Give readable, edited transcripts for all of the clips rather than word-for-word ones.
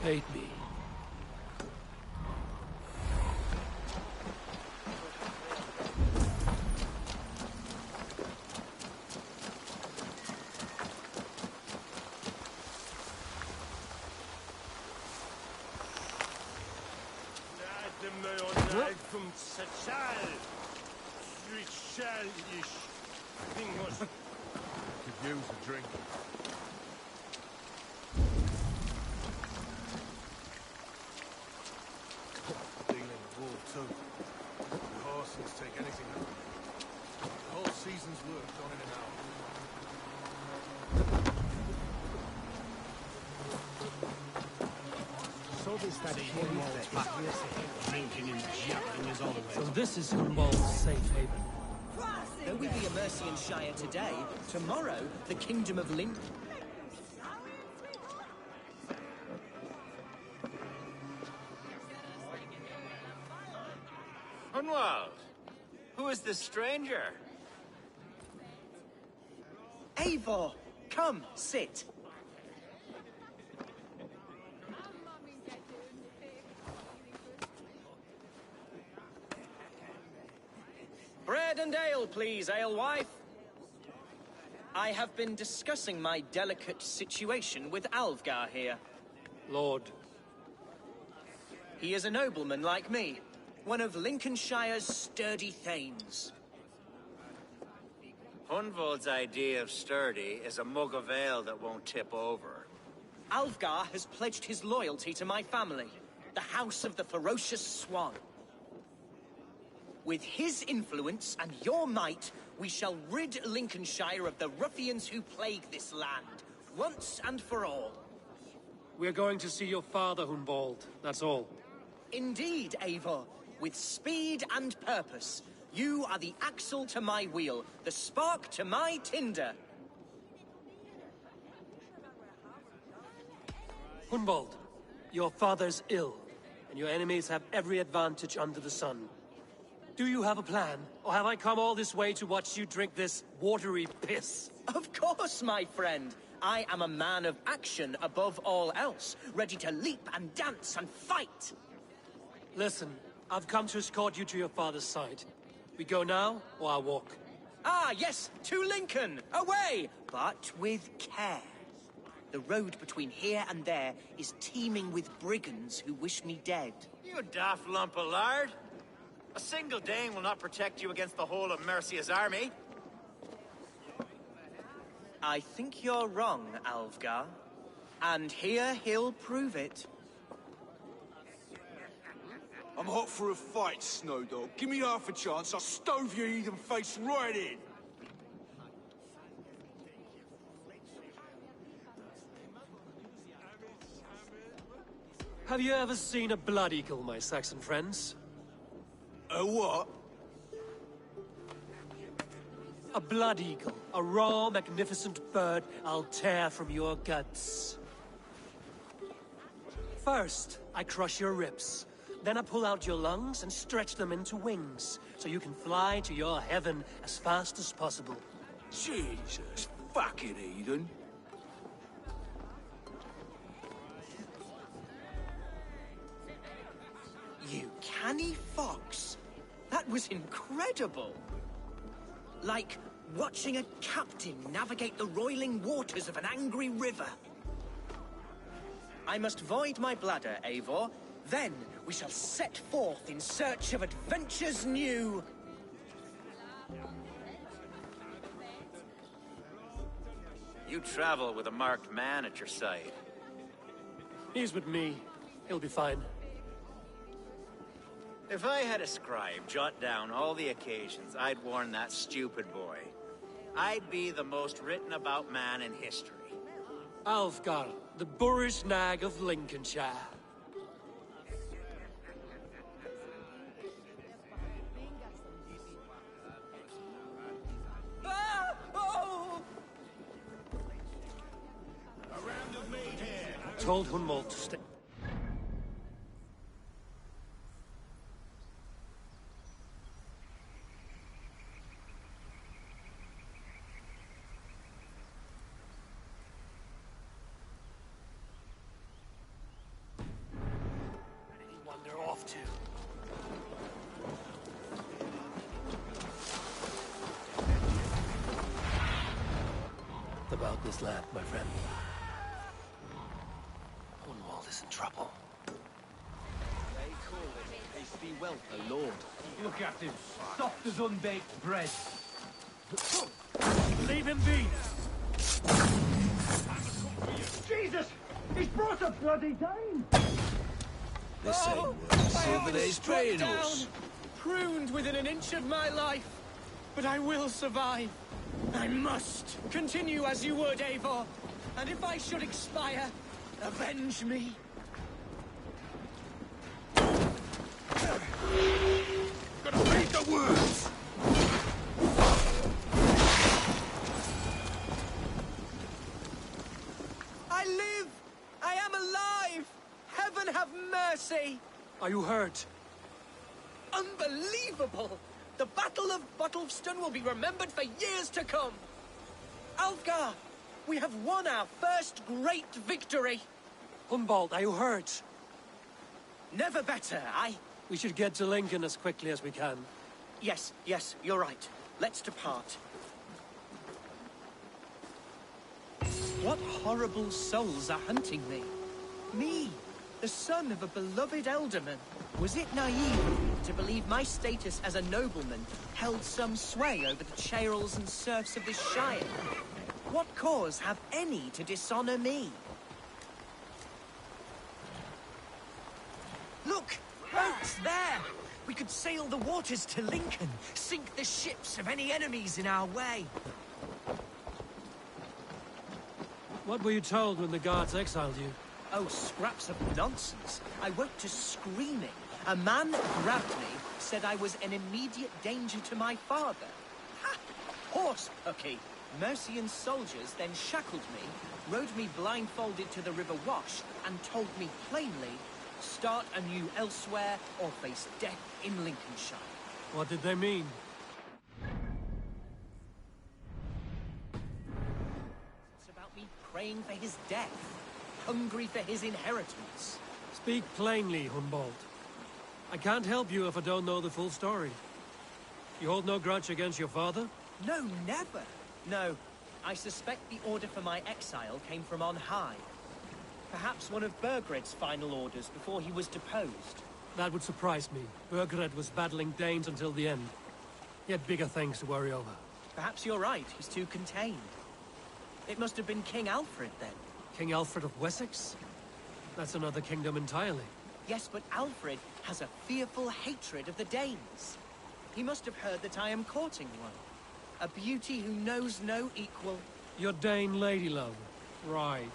Aid me. Could use a drink. Dealing wool too. The horses take anything out of them. The whole season's work gone in an hour. So this is Humboldt's safe haven. Though we be a Mercian Shire today, tomorrow the Kingdom of Lind... Hunwald, who is this stranger? Eivor! Come, sit! Bread and ale, please, alewife. I have been discussing my delicate situation with Alvgar here. Lord. He is a nobleman like me, one of Lincolnshire's sturdy thanes. Hunwald's idea of sturdy is a mug of ale that won't tip over. Alvgar has pledged his loyalty to my family, the House of the Ferocious Swan. With his influence and your might, we shall rid Lincolnshire of the ruffians who plague this land, once and for all. We're going to see your father, Humboldt. That's all. Indeed, Eivor. With speed and purpose. You are the axle to my wheel, the spark to my tinder. Humboldt, your father's ill, and your enemies have every advantage under the sun. Do you have a plan, or have I come all this way to watch you drink this watery piss? Of course, my friend. I am a man of action above all else, ready to leap and dance and fight. Listen, I've come to escort you to your father's side. We go now, or I walk? Ah, yes, to Lincoln! Away! But with care. The road between here and there is teeming with brigands who wish me dead. You daft lump of lard! A single Dane will not protect you against the whole of Mercia's army. I think you're wrong, Alvgar. And here he'll prove it. I'm hot for a fight, Snowdog. Give me half a chance, I'll stove your heathen face right in. Have you ever seen a blood eagle, my Saxon friends? A what? A blood eagle. A raw, magnificent bird I'll tear from your guts. First, I crush your ribs. Then I pull out your lungs and stretch them into wings, so you can fly to your heaven as fast as possible. Jesus, fucking heathen. You canny fox. That was incredible. Like watching a captain navigate the roiling waters of an angry river. I must void my bladder, Eivor. Then we shall set forth in search of adventures new. You travel with a marked man at your side. He's with me. He'll be fine. If I had a scribe jot down all the occasions I'd warn that stupid boy, I'd be the most written about man in history. Alvgar, the boorish nag of Lincolnshire. Ah! Oh! Told Hunwald to stay. about this lad, my friend. Cornwall is in trouble. They call him hasty wealth a lord. Look at him, soft as unbaked bread. Leave him be! Jesus! He's brought a bloody Dane! The same words over these praying us. Pruned within an inch of my life. But I will survive. I must continue as you would, Eivor. And if I should expire, avenge me. Gotta read the words! I live! I am alive! Heaven have mercy! Are you hurt? Unbelievable! The Battle of Bottleston will be remembered for years to come! Alfgar, we have won our first great victory! Humboldt, are you hurt? Never better, We should get to Lincoln as quickly as we can. Yes, you're right. Let's depart. What horrible souls are hunting me? Me, the son of a beloved elderman. Was it naive of me to believe my status as a nobleman held some sway over the chairels and serfs of this shire? What cause have any to dishonor me? Look! Boats there! We could sail the waters to Lincoln, sink the ships of any enemies in our way. What were you told when the guards exiled you? Oh, scraps of nonsense. I woke to screaming. A man grabbed me, said I was an immediate danger to my father. Ha! Horse pucky! Mercian soldiers then shackled me, rode me blindfolded to the River Wash, and told me plainly, start anew elsewhere or face death in Lincolnshire. What did they mean? It's about me praying for his death, hungry for his inheritance. Speak plainly, Humboldt. I can't help you if I don't know the full story. You hold no grudge against your father? No, never. No, I suspect the order for my exile came from on high. Perhaps one of Burgred's final orders before he was deposed. That would surprise me. Burgred was battling Danes until the end. He had bigger things to worry over. Perhaps you're right, he's too contained. It must have been King Alfred, then. King Alfred of Wessex? That's another kingdom entirely. Yes, but Alfred has a fearful hatred of the Danes. He must have heard that I am courting one. A beauty who knows no equal. Your Dane lady love. Right.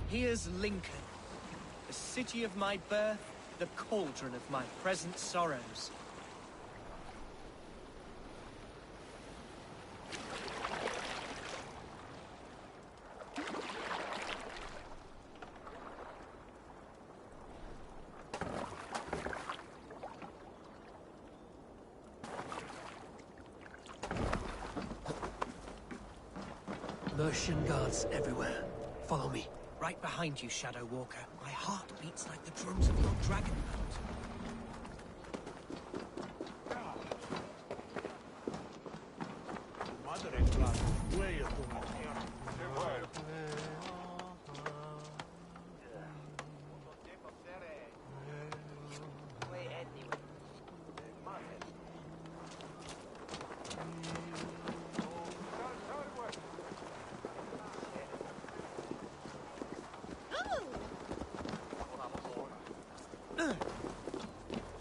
Here's Lincoln, the city of my birth, the cauldron of my present sorrows. Mercian guards everywhere. Follow me. Right behind you, Shadow Walker. My heart beats like the drums of your dragon boat.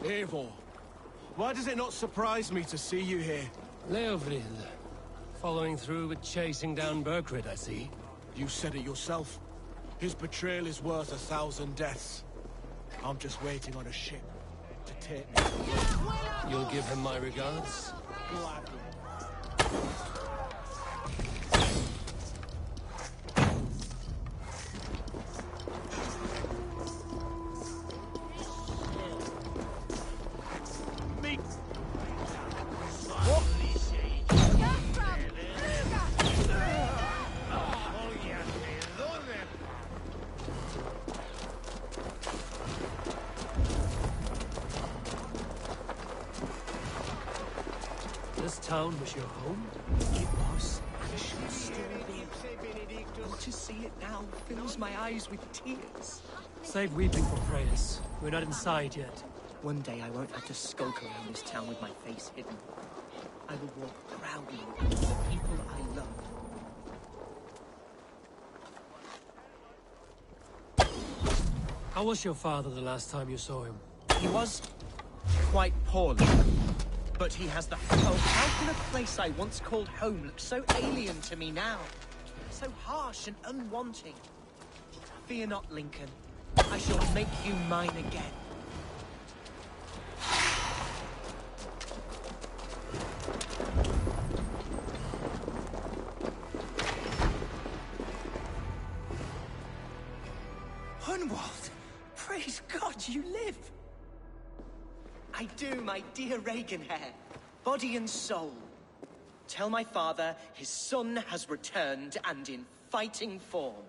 Eivor, why does it not surprise me to see you here? Leofrid. Following through with chasing down Burgred, I see. You said it yourself. His betrayal is worth 1,000 deaths. I'm just waiting on a ship to take me. You'll give him my regards? Gladly. This town was your home? It was, and should still be. Oh, to see it now fills my eyes with tears. Save weeping for Freya's. We're not inside yet. One day I won't have to skulk around this town with my face hidden. I will walk proudly with the people I love. How was your father the last time you saw him? He was quite poorly. But he has the... Oh, how can a place I once called home look so alien to me now? So harsh and unwanting. Fear not, Lincoln. I shall make you mine again. Hunwald! Praise God you live! I do, my dear Reaganhair. Body and soul. Tell my father his son has returned and in fighting form.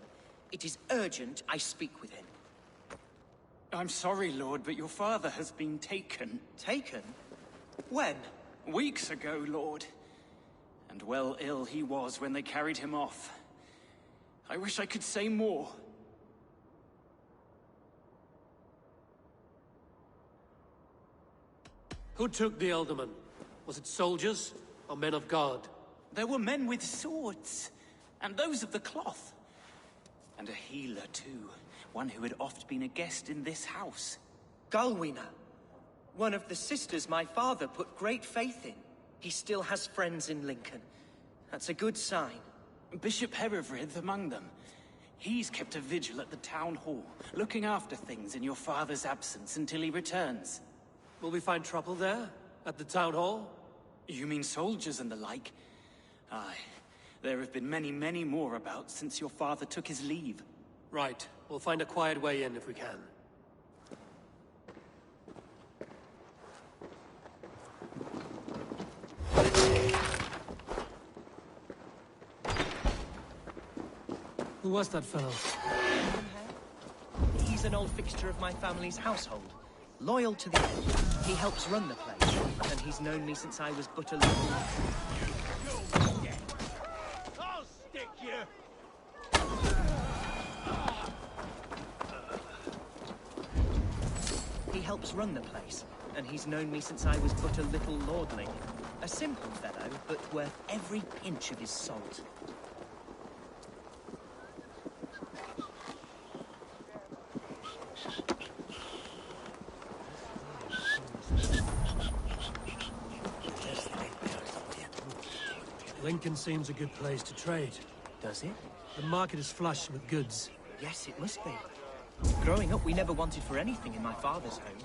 It is urgent I speak with him. I'm sorry, Lord, but your father has been taken. Taken? When? Weeks ago, Lord. And well ill he was when they carried him off. I wish I could say more. Who took the Alderman? Was it soldiers or men of God? There were men with swords, and those of the cloth. And a healer, too. One who had oft been a guest in this house. Galwina. One of the sisters my father put great faith in. He still has friends in Lincoln. That's a good sign. Bishop Herefrith among them. He's kept a vigil at the town hall, looking after things in your father's absence until he returns. Will we find trouble there? At the town hall? You mean soldiers and the like? Aye. There have been many, many more about since your father took his leave. Right. We'll find a quiet way in if we can. Who was that fellow? He's an old fixture of my family's household. Loyal to the end. He helps run the place, and he's known me since I was but a little... I'll stick you! He helps run the place, and he's known me since I was but a little lordling. A simple fellow, but worth every pinch of his salt. Lincoln seems a good place to trade. Does it? The market is flush with goods. Yes, it must be. Growing up, we never wanted for anything in my father's home.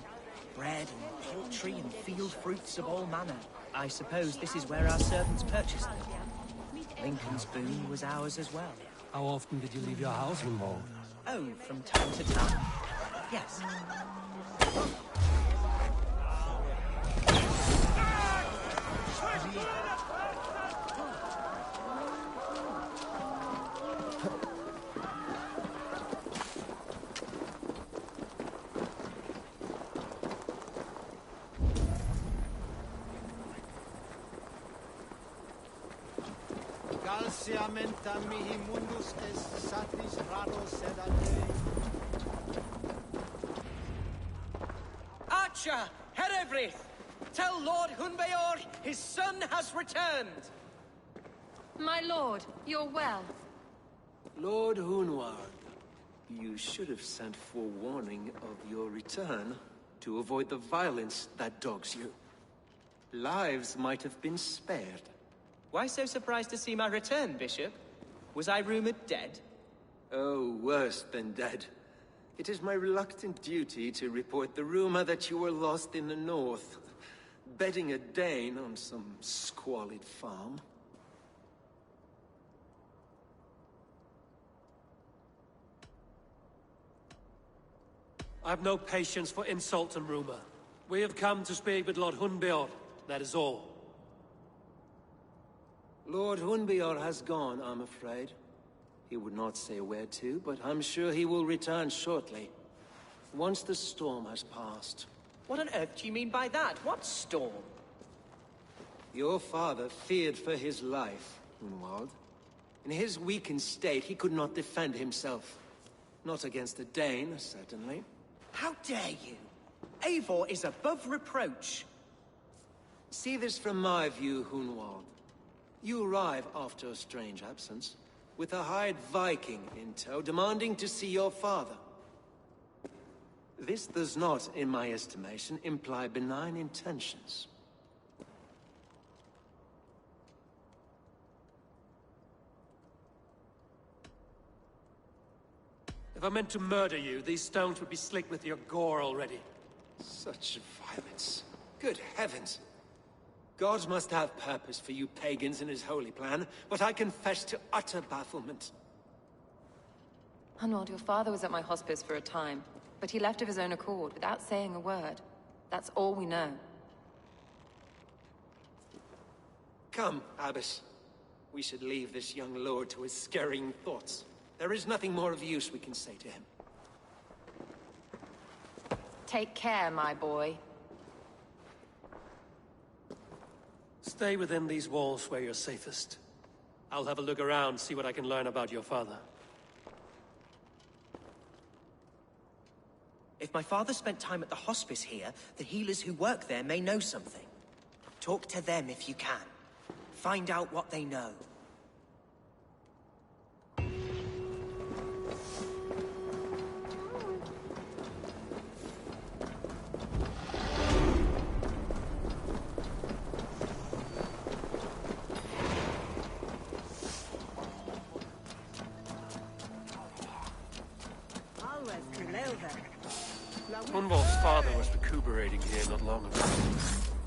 Bread and poultry and field fruits of all manner. I suppose this is where our servants purchased them. Lincoln's boon was ours as well. How often did you leave your house, Hunwald? Oh, from time to time. Yes. Galsiamenta mihi mundus est satis raro sedate. Archer! Herefrith! Tell Lord Hunbeor his son has returned! My lord, you're well. Lord Hunward, you should have sent forewarning of your return to avoid the violence that dogs you. Lives might have been spared. Why so surprised to see my return, Bishop? Was I rumored dead? Oh, worse than dead. It is my reluctant duty to report the rumor that you were lost in the north, bedding a Dane on some squalid farm. I've no patience for insult and rumor. We have come to speak with Lord Hunbeor, that is all. Lord Hunbeor has gone, I'm afraid. He would not say where to, but I'm sure he will return shortly. Once the storm has passed. What on earth do you mean by that? What storm? Your father feared for his life, Hunwald. In his weakened state, he could not defend himself. Not against a Dane, certainly. How dare you? Eivor is above reproach. See this from my view, Hunwald. You arrive after a strange absence, with a hired Viking in tow, demanding to see your father. This does not, in my estimation, imply benign intentions. If I meant to murder you, these stones would be slick with your gore already. Such violence. Good heavens! God must have purpose for you pagans in his holy plan, but I confess to utter bafflement. Hunwald, your father was at my hospice for a time, but he left of his own accord without saying a word. That's all we know. Come, Abbess. We should leave this young lord to his scurrying thoughts. There is nothing more of use we can say to him. Take care, my boy. Stay within these walls where you're safest. I'll have a look around, see what I can learn about your father. If my father spent time at the hospice here, the healers who work there may know something. Talk to them if you can. Find out what they know. Hunwald's father was recuperating here not long ago.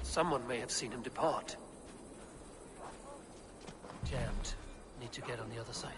Someone may have seen him depart. Jammed. Need to get on the other side.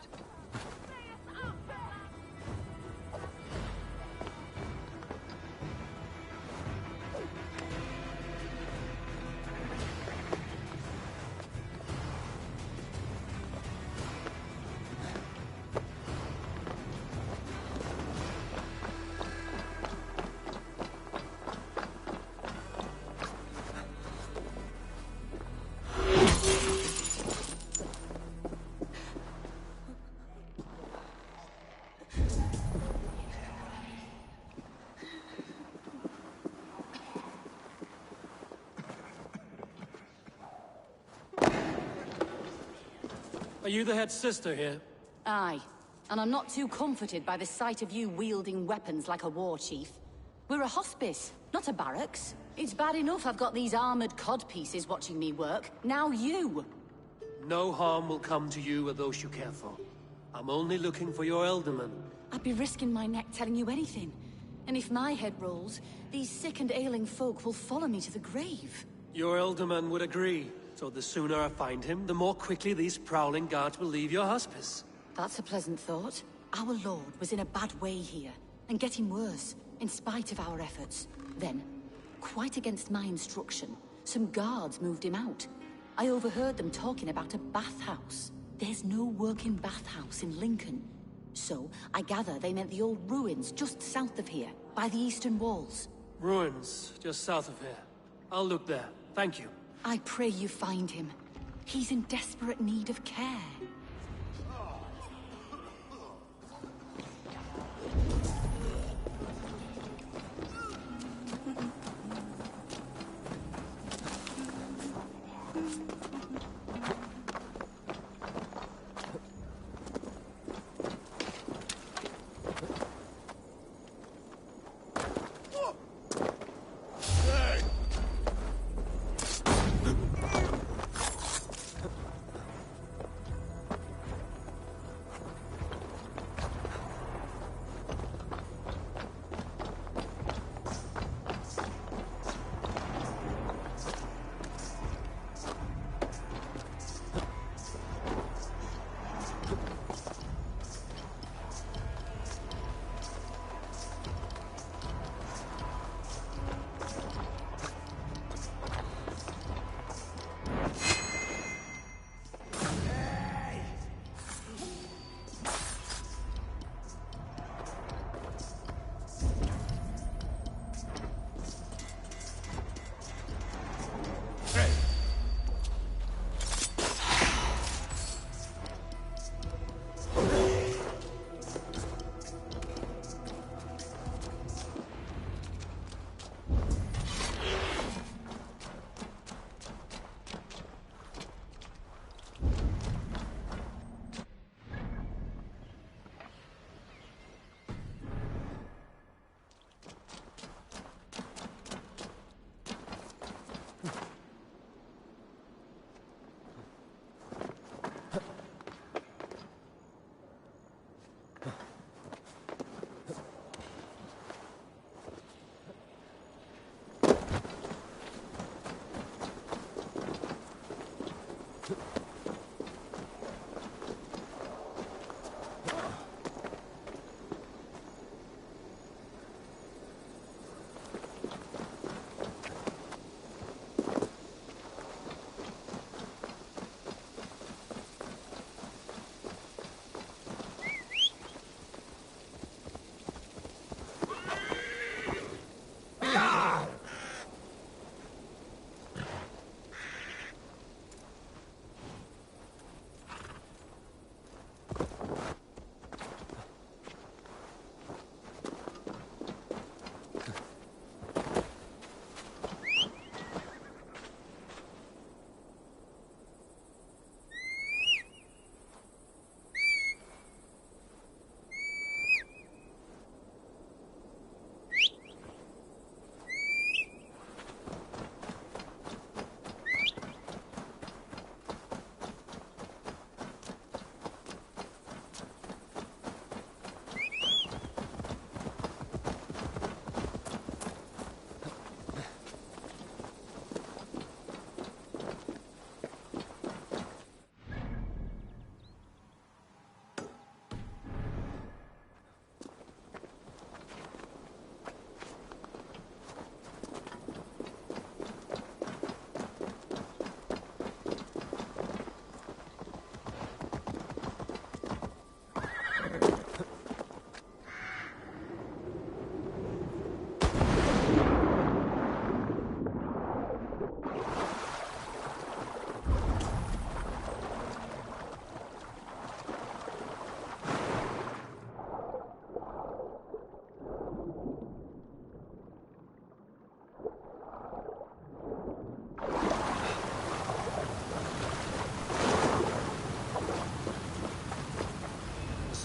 Are you the head sister here? Aye. And I'm not too comforted by the sight of you wielding weapons like a war chief. We're a hospice, not a barracks. It's bad enough I've got these armored codpieces watching me work. Now you! No harm will come to you or those you care for. I'm only looking for your Elderman. I'd be risking my neck telling you anything. And if my head rolls, these sick and ailing folk will follow me to the grave. Your Elderman would agree. So the sooner I find him, the more quickly these prowling guards will leave your hospice. That's a pleasant thought. Our lord was in a bad way here, and getting worse, in spite of our efforts. Then, quite against my instruction, some guards moved him out. I overheard them talking about a bathhouse. There's no working bathhouse in Lincoln. So, I gather they meant the old ruins just south of here, by the eastern walls. Ruins, just south of here. I'll look there. Thank you. I pray you find him. He's in desperate need of care.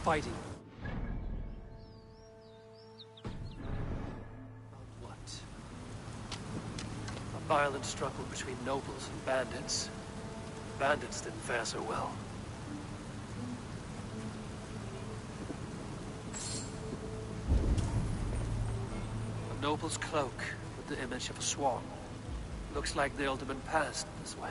Fighting. About what? A violent struggle between nobles and bandits. Bandits didn't fare so well. A noble's cloak with the image of a swan. Looks like the alderman passed this way.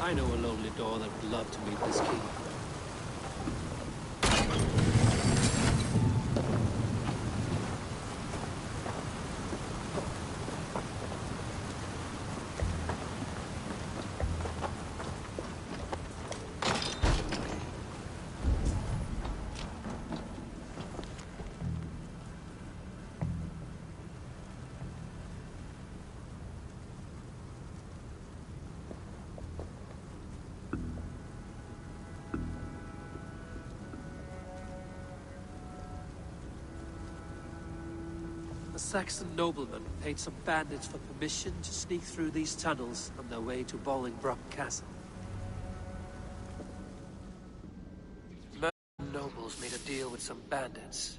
I know a lonely door that would love to meet this king. A Saxon nobleman paid some bandits for permission to sneak through these tunnels on their way to Bolingbroke Castle. Merchant nobles made a deal with some bandits,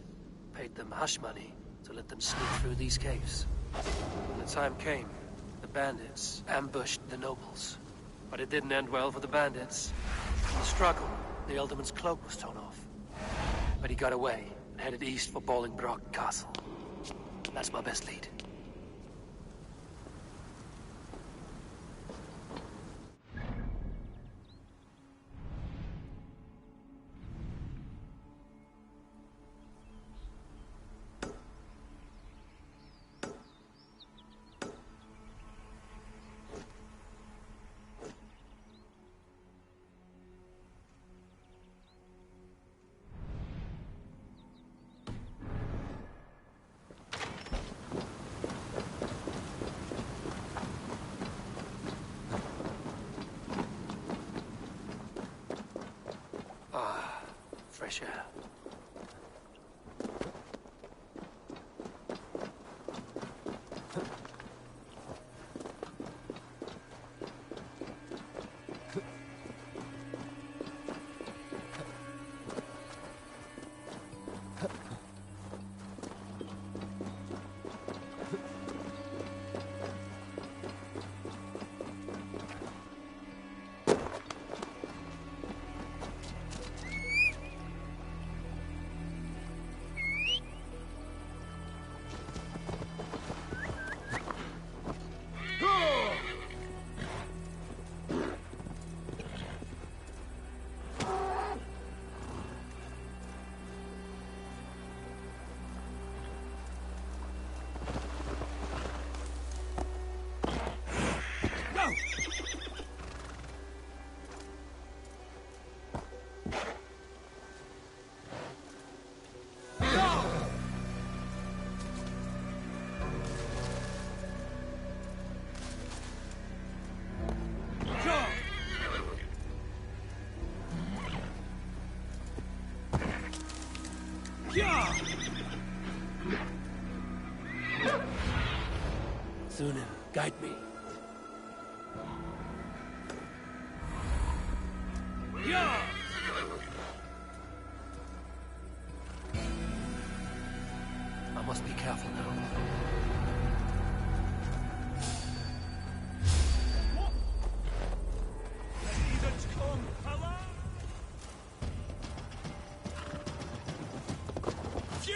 paid them hush money to let them sneak through these caves. When the time came, the bandits ambushed the nobles. But it didn't end well for the bandits. In the struggle, the alderman's cloak was torn off. But he got away and headed east for Bolingbroke Castle. That's my best lead. Fresh air. Thunin, guide me. I must be careful now.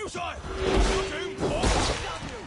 Bullseye! You're doomed! Damn you!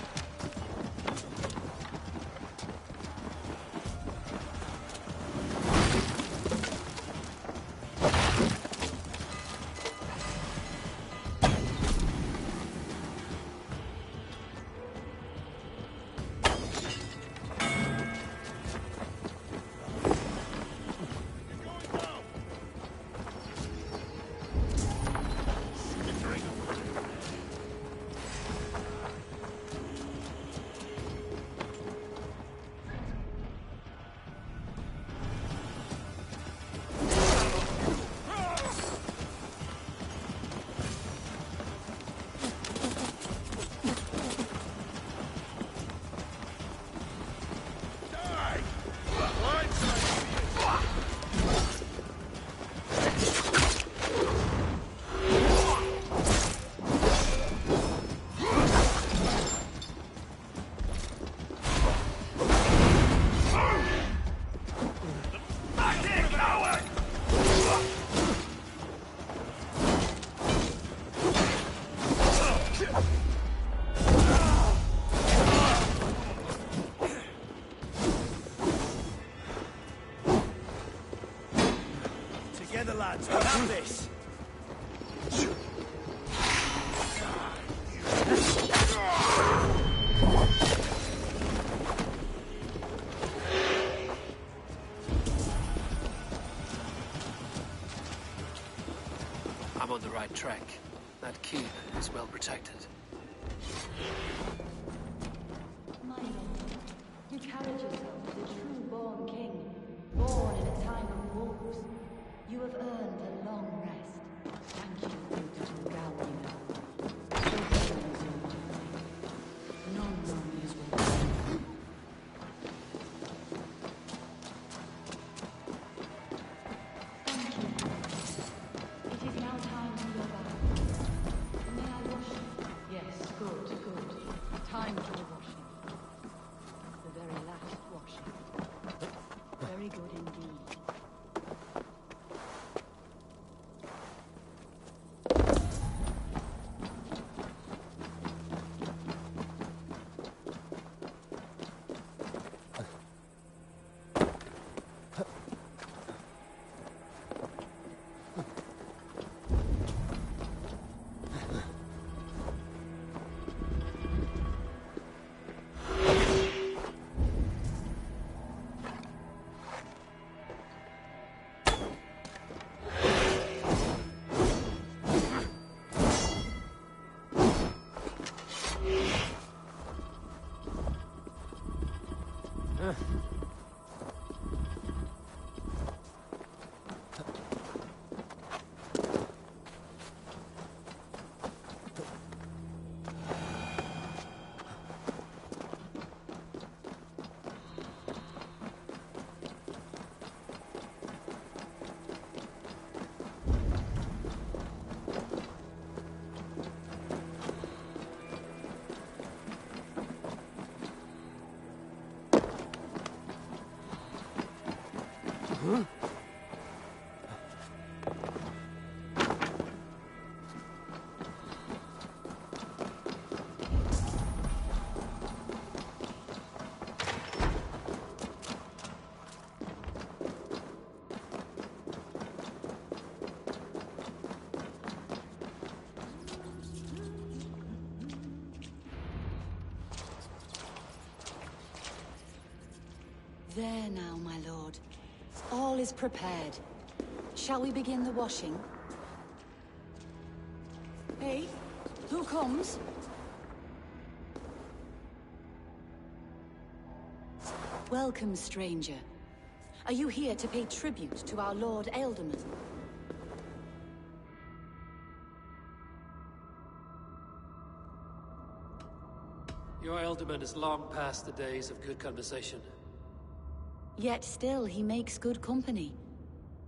Together, lads, we have this. I'm on the right track. That keep is well protected. My lord, you carried yourself as a true-born king, born in a time of wolves. You have earned a long rest. Thank you, beautiful Galwina. None know me as well. Thank you. It is now time to go back. May I wash you? Yes, good, good. Time for the washing. The very last washing. Very good indeed. There now, my lord. All is prepared. Shall we begin the washing? Hey, who comes? Welcome, stranger. Are you here to pay tribute to our Lord Ealdorman? Your Ealdorman is long past the days of good conversation. Yet still he makes good company.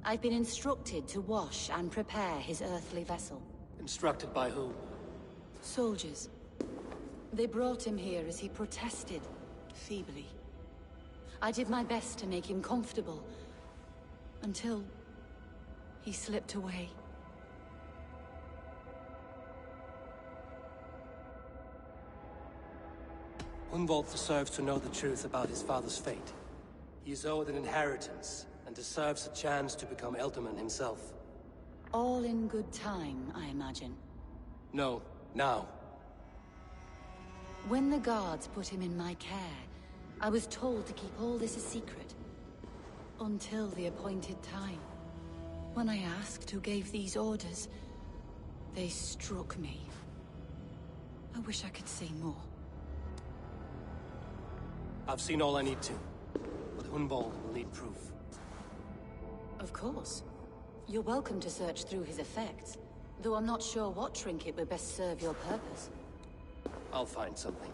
I've been instructed to wash and prepare his earthly vessel. Instructed by whom? Soldiers. They brought him here as he protested, feebly. I did my best to make him comfortable, until he slipped away. Hunwald deserves to know the truth about his father's fate. He is owed an inheritance, and deserves a chance to become Elderman himself. All in good time, I imagine. No, now. When the guards put him in my care, I was told to keep all this a secret. Until the appointed time. When I asked who gave these orders, they struck me. I wish I could say more. I've seen all I need to, but Hunwald will need proof. Of course. You're welcome to search through his effects, though I'm not sure what trinket would best serve your purpose. I'll find something.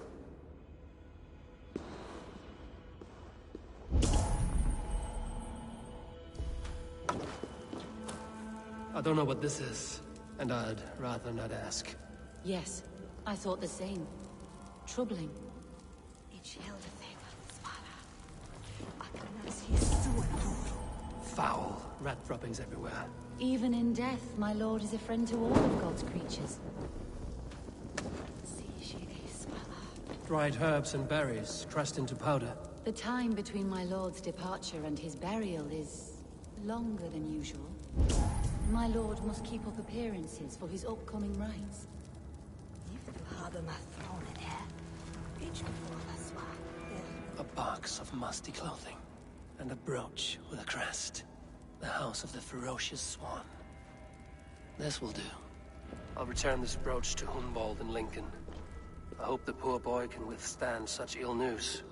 I don't know what this is, and I'd rather not ask. Yes, I thought the same. Troubling. Foul. Rat droppings everywhere. Even in death, my lord is a friend to all of God's creatures. Dried herbs and berries, crushed into powder. The time between my lord's departure and his burial is longer than usual. My lord must keep up appearances for his upcoming rites. A box of musty clothing, and a brooch with a crest. The house of the ferocious swan. This will do. I'll return this brooch to Hunwald and Lincoln. I hope the poor boy can withstand such ill news.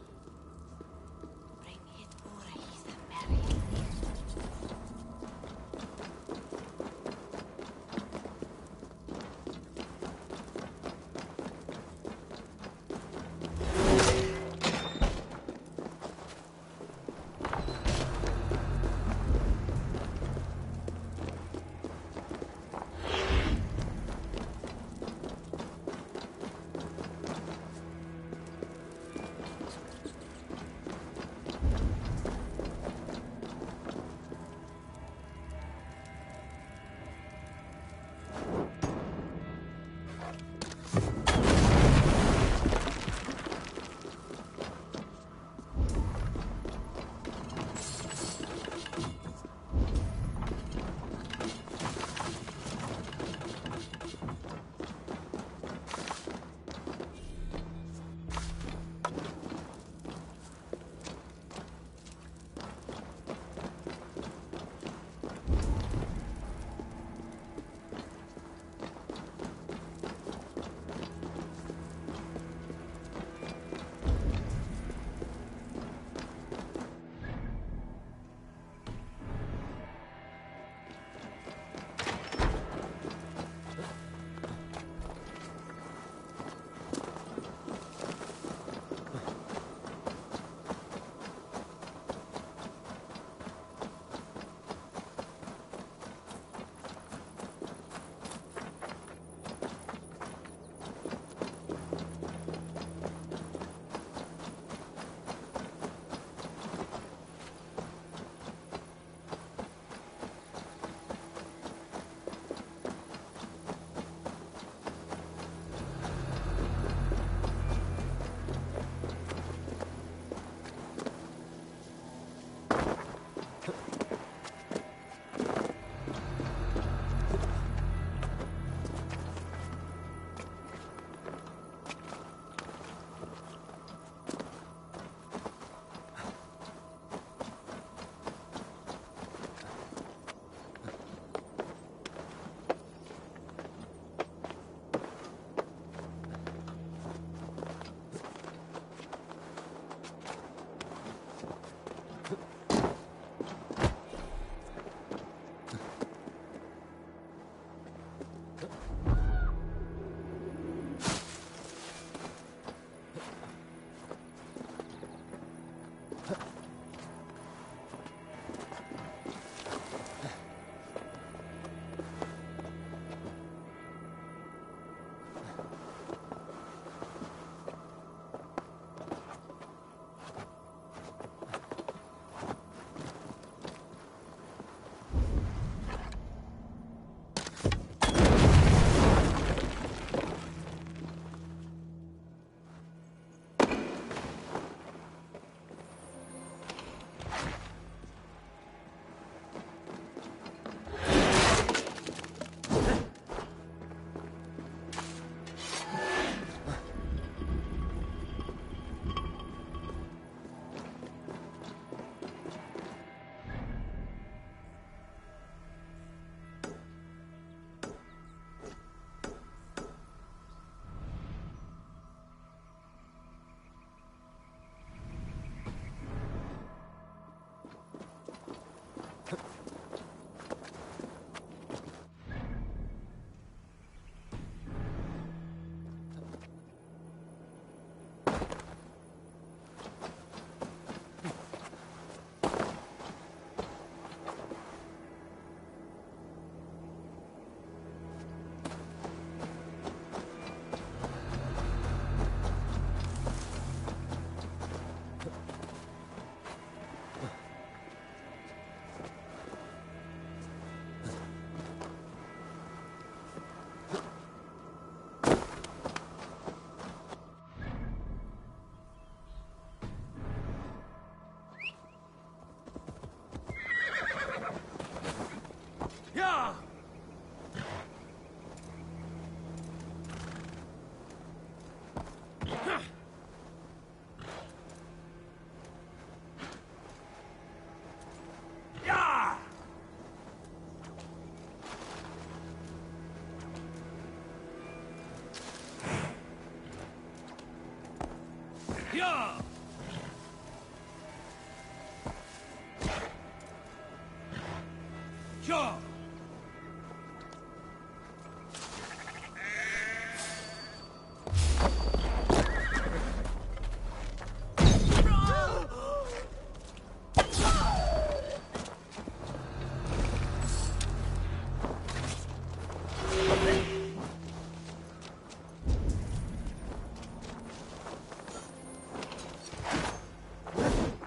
Sure.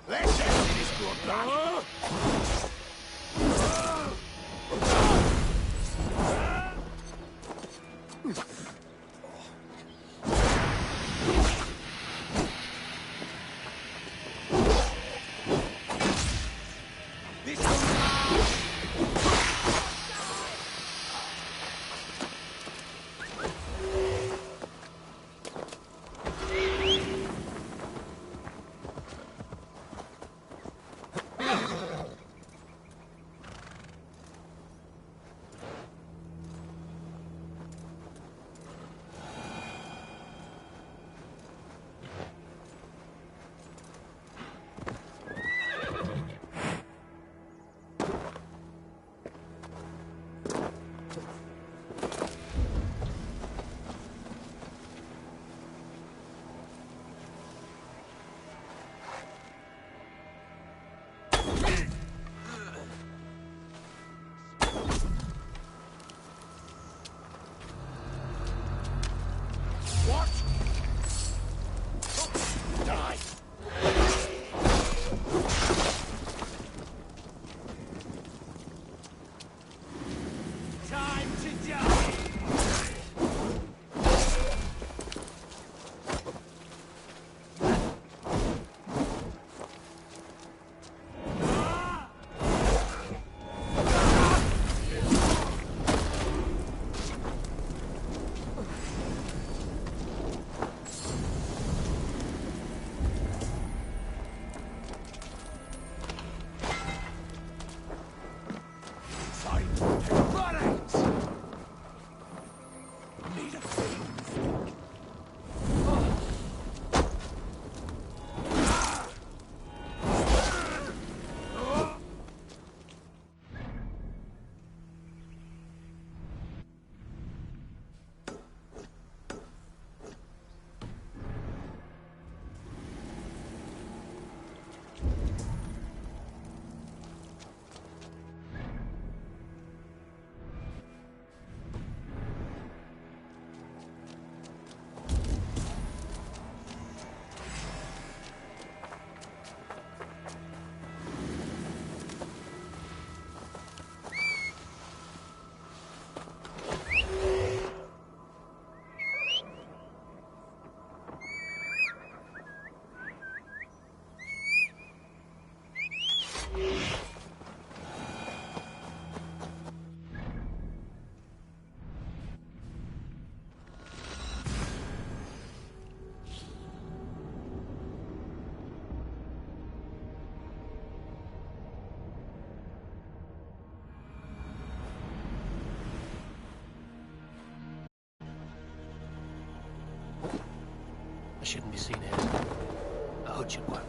Let's end this bloodbath! I shouldn't be seen here. A hood should work.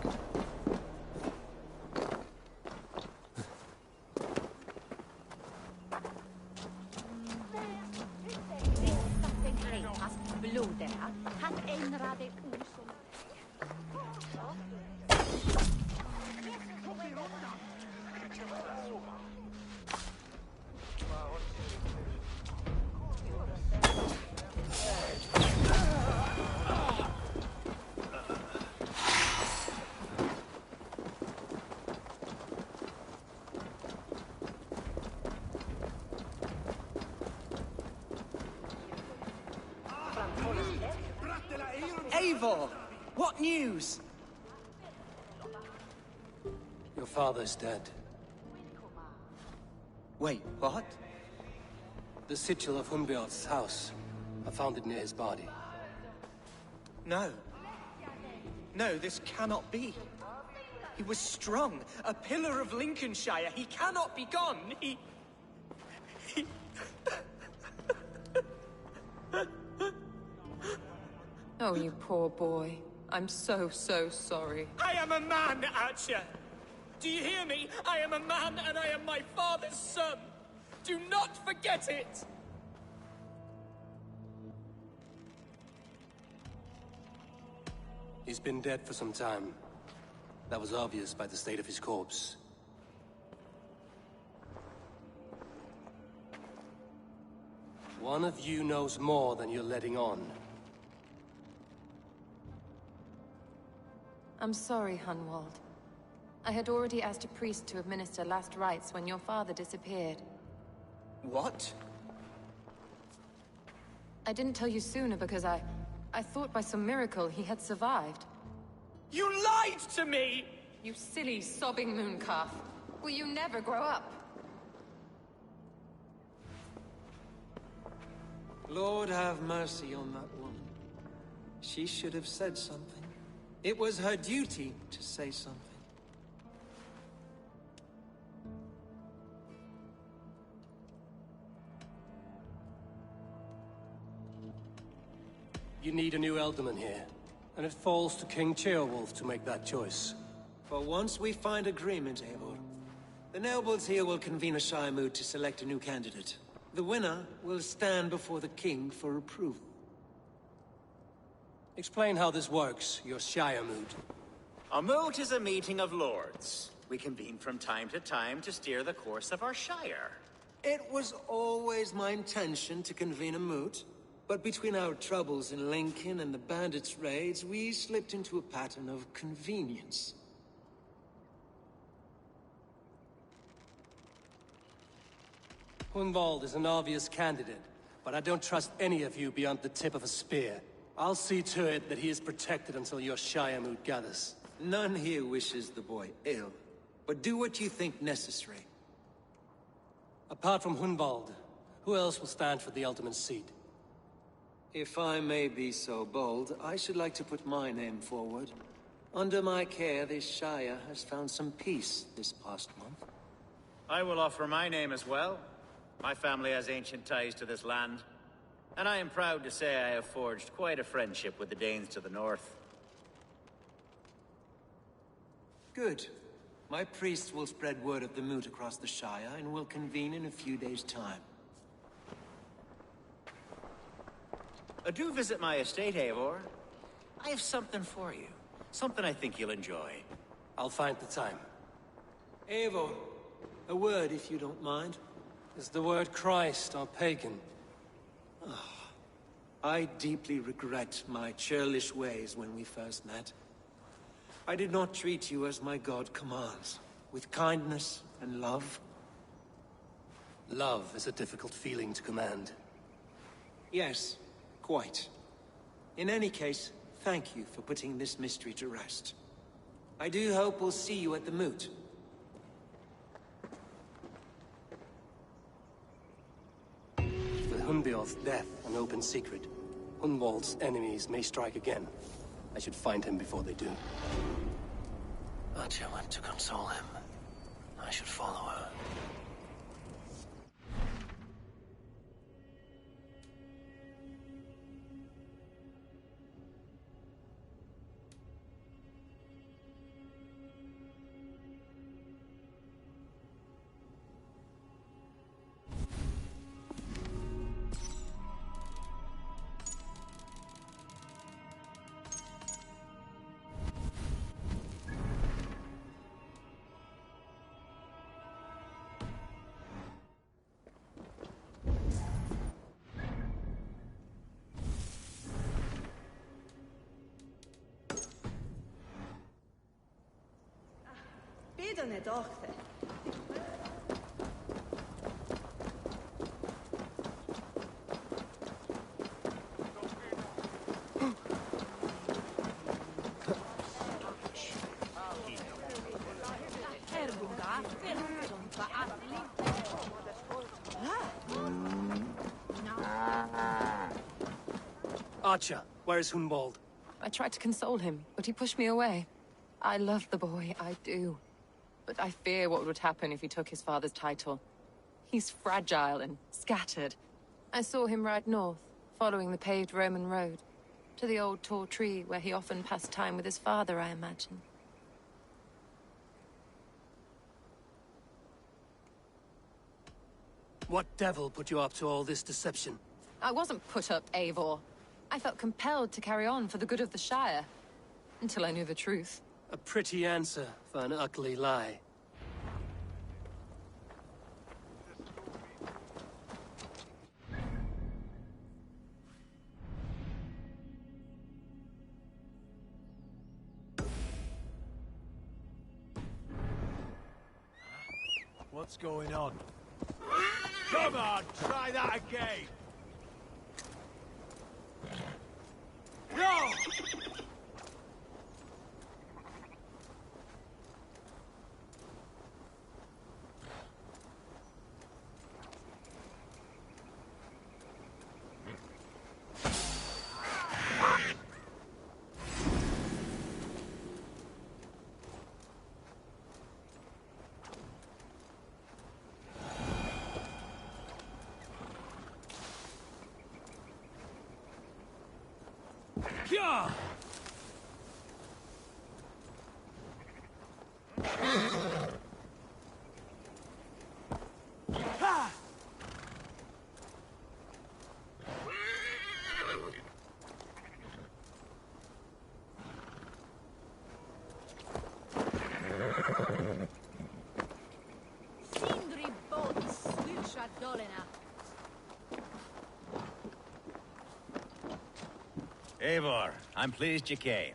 Eivor! What news? Your father's dead. Wait, what? The sigil of Hunbjorn's house. I found it near his body. No. No, this cannot be. He was strong, a pillar of Lincolnshire. He cannot be gone. He... Oh, you poor boy. I'm so sorry. I am a man, Archer! Do you hear me? I am a man and I am my father's son! Do not forget it! He's been dead for some time. That was obvious by the state of his corpse. One of you knows more than you're letting on. I'm sorry, Hunwald. I had already asked a priest to administer last rites when your father disappeared. What? I didn't tell you sooner because I thought by some miracle he had survived. You lied to me! You silly, sobbing mooncalf. Will you never grow up? Lord have mercy on that woman. She should have said something. It was her duty to say something. You need a new Elderman here, and it falls to King Ceolwulf to make that choice. For once we find agreement, Eivor. The nobles here will convene a Shire moot to select a new candidate. The winner will stand before the king for approval. Explain how this works, your Shire moot. A moot is a meeting of lords. We convene from time to time to steer the course of our Shire. It was always my intention to convene a moot, but between our troubles in Lincoln and the bandits' raids, we slipped into a pattern of convenience. Hunwald is an obvious candidate, but I don't trust any of you beyond the tip of a spear. I'll see to it that he is protected until your Shire moot gathers. None here wishes the boy ill, but do what you think necessary. Apart from Hunwald, who else will stand for the Elderman seat? If I may be so bold, I should like to put my name forward. Under my care, this Shire has found some peace this past month. I will offer my name as well. My family has ancient ties to this land, and I am proud to say I have forged quite a friendship with the Danes to the north. Good. My priests will spread word of the moot across the Shire, and will convene in a few days' time. Do visit my estate, Eivor. I have something for you. Something I think you'll enjoy. I'll find the time. Eivor, a word if you don't mind. Is the word Christ or pagan? I deeply regret my churlish ways when we first met. I did not treat you as my god commands, with kindness and love. Love is a difficult feeling to command. Yes, quite. In any case, thank you for putting this mystery to rest. I do hope we'll see you at the moot. With Hunbeorth's death an open secret, Hunwald's enemies may strike again. I should find him before they do. Atya went to console him. I should follow her. Bidone dochte. Archer, where is Hunwald? I tried to console him, but he pushed me away. I love the boy, I do. But I fear what would happen if he took his father's title. He's fragile and scattered. I saw him ride north, following the paved Roman road. To the old tall tree where he often passed time with his father, I imagine. What devil put you up to all this deception? I wasn't put up, Eivor. I felt compelled to carry on for the good of the Shire. Until I knew the truth. A pretty answer for an ugly lie. What's going on? Come on, try that again! No! Yeah! Sindri Bodis Svilsha Dolena. Eivor, I'm pleased you came.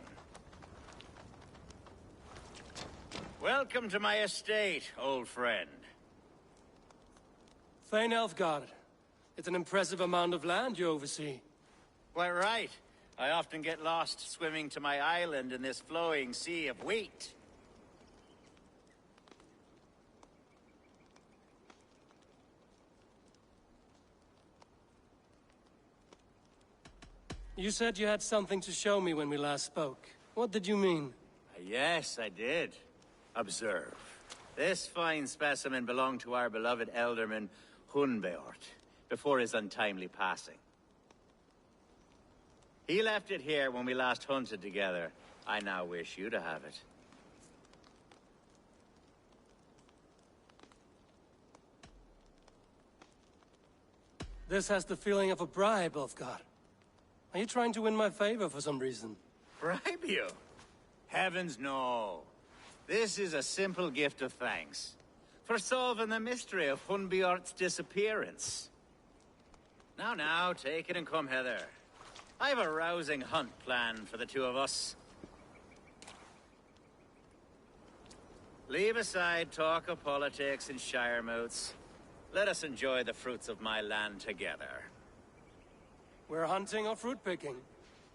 Welcome to my estate, old friend. Thane Elfgard. It's an impressive amount of land you oversee. Quite right. I often get lost swimming to my island in this flowing sea of wheat. You said you had something to show me when we last spoke. What did you mean? Yes, I did. Observe. This fine specimen belonged to our beloved elderman, Hunbeort, before his untimely passing. He left it here when we last hunted together. I now wish you to have it. This has the feeling of a bribe, Ulfgar. Are you trying to win my favor for some reason? Bribe you? Heavens no. This is a simple gift of thanks for solving the mystery of Hunbeort's disappearance. Now, take it and come hither. I've a rousing hunt planned for the two of us. Leave aside talk of politics and shire moats. Let us enjoy the fruits of my land together. We're hunting or fruit picking?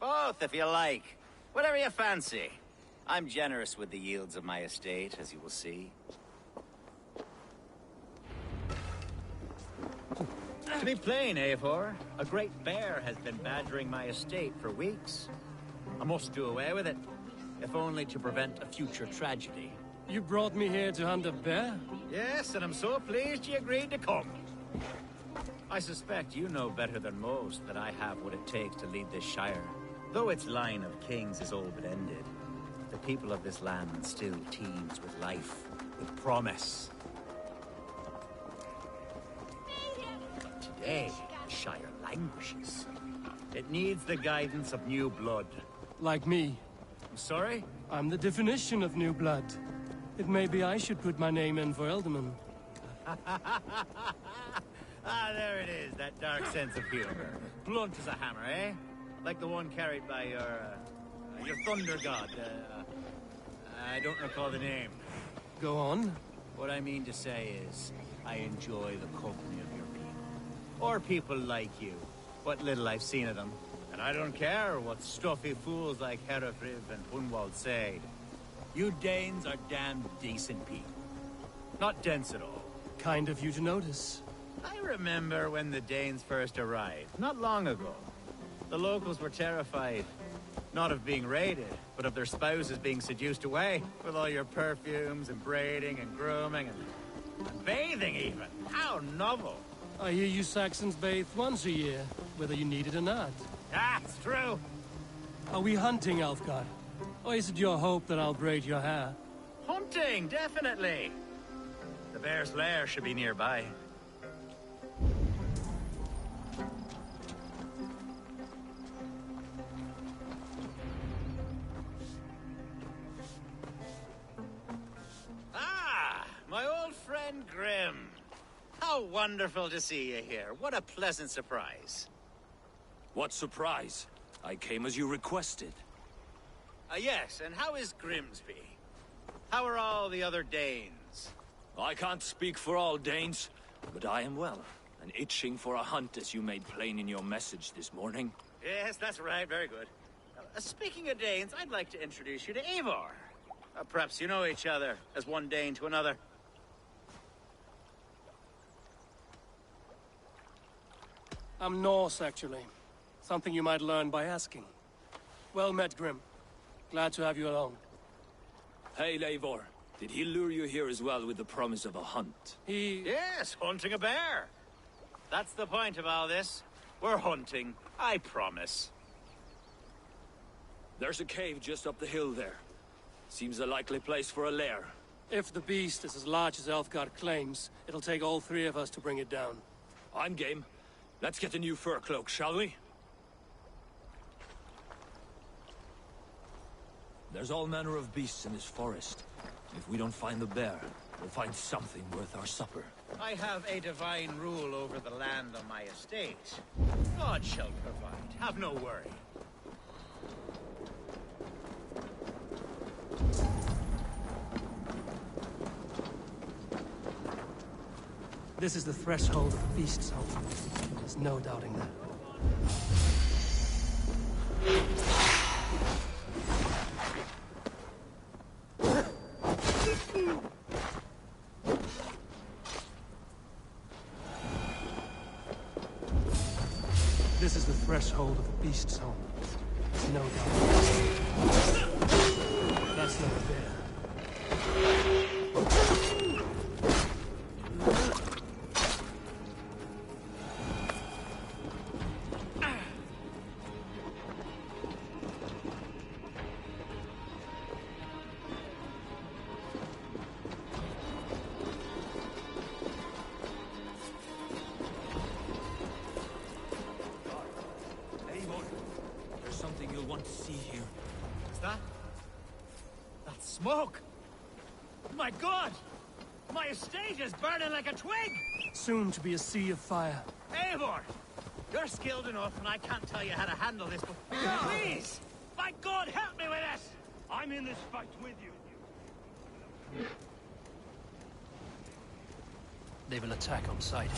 Both, if you like. Whatever you fancy. I'm generous with the yields of my estate, as you will see. To be plain, Eivor, a great bear has been badgering my estate for weeks. I must do away with it, if only to prevent a future tragedy. You brought me here to hunt a bear? Yes, and I'm so pleased you agreed to come. I suspect you know better than most that I have what it takes to lead this shire. Though its line of kings is all but ended, the people of this land still teems with life, with promise. But today, the shire languishes. It needs the guidance of new blood. Like me. I'm sorry? I'm the definition of new blood. It may be I should put my name in for Elderman. Ah, there it is, that dark sense of humor. Blunt as a hammer, eh? Like the one carried by your thunder god. I don't recall the name. Go on. What I mean to say is, I enjoy the company of your people. Or people like you. What little I've seen of them. And I don't care what stuffy fools like Herefriv and Hunwald say. You Danes are damn decent people. Not dense at all. Kind of you to notice. I remember when the Danes first arrived, not long ago. The locals were terrified. Not of being raided, but of their spouses being seduced away. With all your perfumes and braiding and grooming and bathing even. How novel. I hear you Saxons bathe once a year, whether you need it or not. Ah, it's true. Are we hunting, Alfgard? Or is it your hope that I'll braid your hair? Hunting, definitely. The bear's lair should be nearby. How wonderful to see you here. What a pleasant surprise. What surprise? I came as you requested. Yes, and how is Grimsby? How are all the other Danes? I can't speak for all Danes, but I am well, and itching for a hunt as you made plain in your message this morning. Yes, that's right. Very good. Speaking of Danes, I'd like to introduce you to Eivor. Perhaps you know each other, as one Dane to another. I'm Norse, actually. Something you might learn by asking. Well met, Grim. Glad to have you along. Hey, Eivor. Did he lure you here as well with the promise of a hunt? Yes, hunting a bear. That's the point of all this. We're hunting, I promise. There's a cave just up the hill there. Seems a likely place for a lair. If the beast is as large as Elfgard claims, it'll take all three of us to bring it down. I'm game. Let's get a new fur cloak, shall we? There's all manner of beasts in this forest. If we don't find the bear, we'll find something worth our supper. I have a divine rule over the land on my estate. God shall provide. Have no worry. This is the threshold of the beast's home. There's no doubting that. This is the threshold of the beast's home. There's no doubt. That's not a bear. Smoke! My God! My estate is burning like a twig! Soon to be a sea of fire. Eivor! You're skilled enough, and I can't tell you how to handle this, but please! By God, help me with this! I'm in this fight with you. They will attack on sight.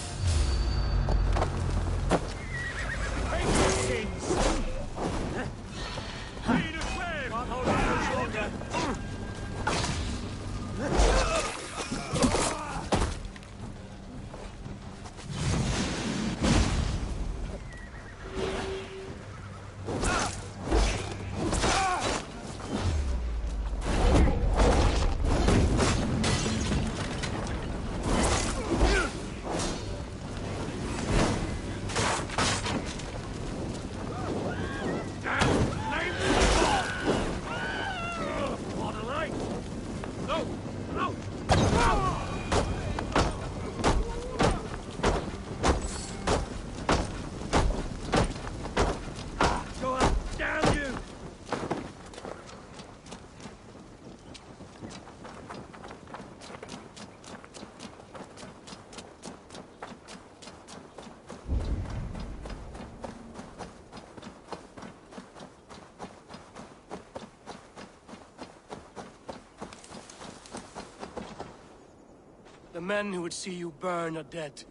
The men who would see you burn are dead.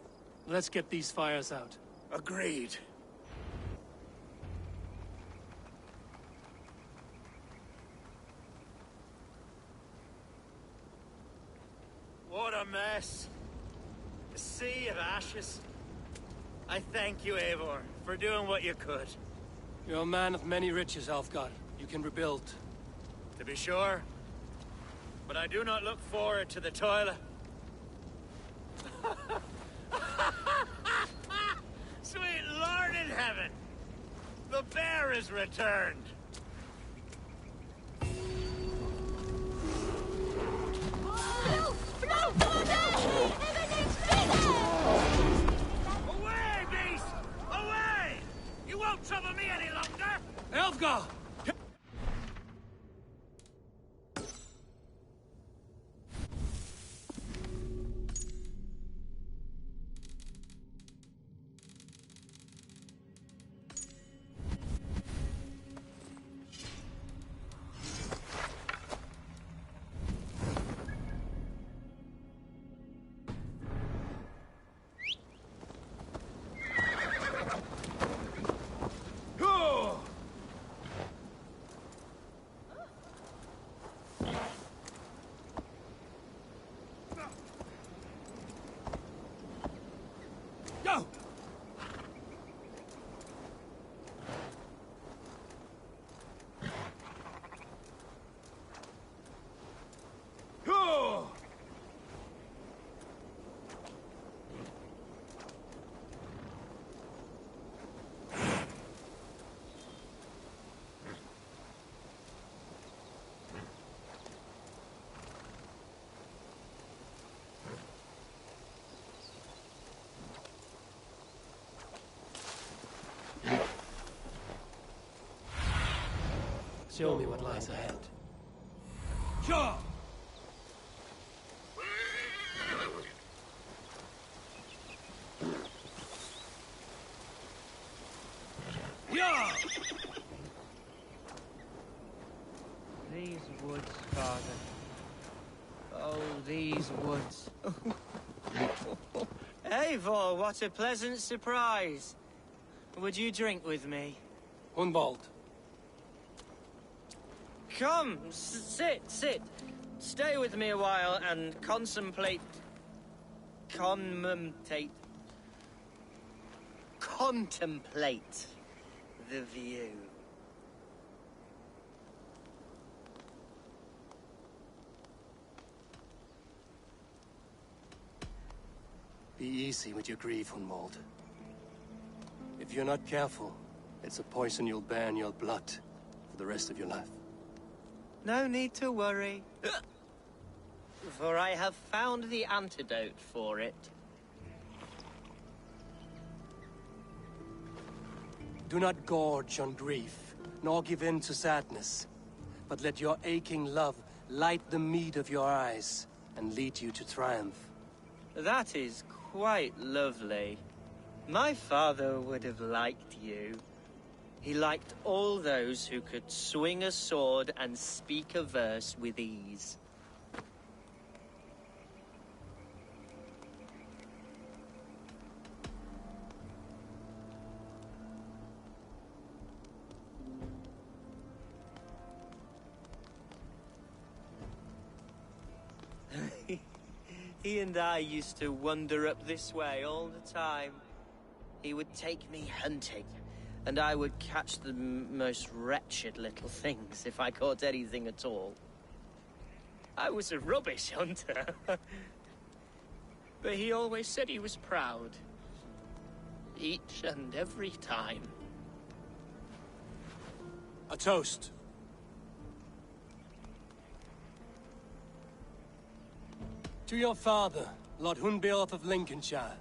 Let's get these fires out. Agreed. What a mess. A sea of ashes. I thank you, Eivor, for doing what you could. You're a man of many riches, Alfgard. You can rebuild. To be sure. But I do not look forward to the toilet. Sweet Lord in heaven! The bear is returned! Away, beast! Away! You won't trouble me any longer! Elfgar! Show me what lies ahead. Sure! Yeah! These woods, Father. Oh, these woods. Eivor, what a pleasant surprise. Would you drink with me? Hunwald. Come, sit. Stay with me a while and contemplate the view. Be easy with your grief, Hunwald. If you're not careful, it's a poison you'll bear in your blood for the rest of your life. No need to worry. For I have found the antidote for it. Do not gorge on grief, nor give in to sadness, but let your aching love light the mead of your eyes and lead you to triumph. That is quite lovely. My father would have liked you. He liked all those who could swing a sword and speak a verse with ease. He and I used to wander up this way all the time. He would take me hunting, and I would catch the most wretched little things if I caught anything at all. I was a rubbish hunter. But he always said he was proud. Each and every time. A toast. To your father, Lord Hunbeorth of Lincolnshire.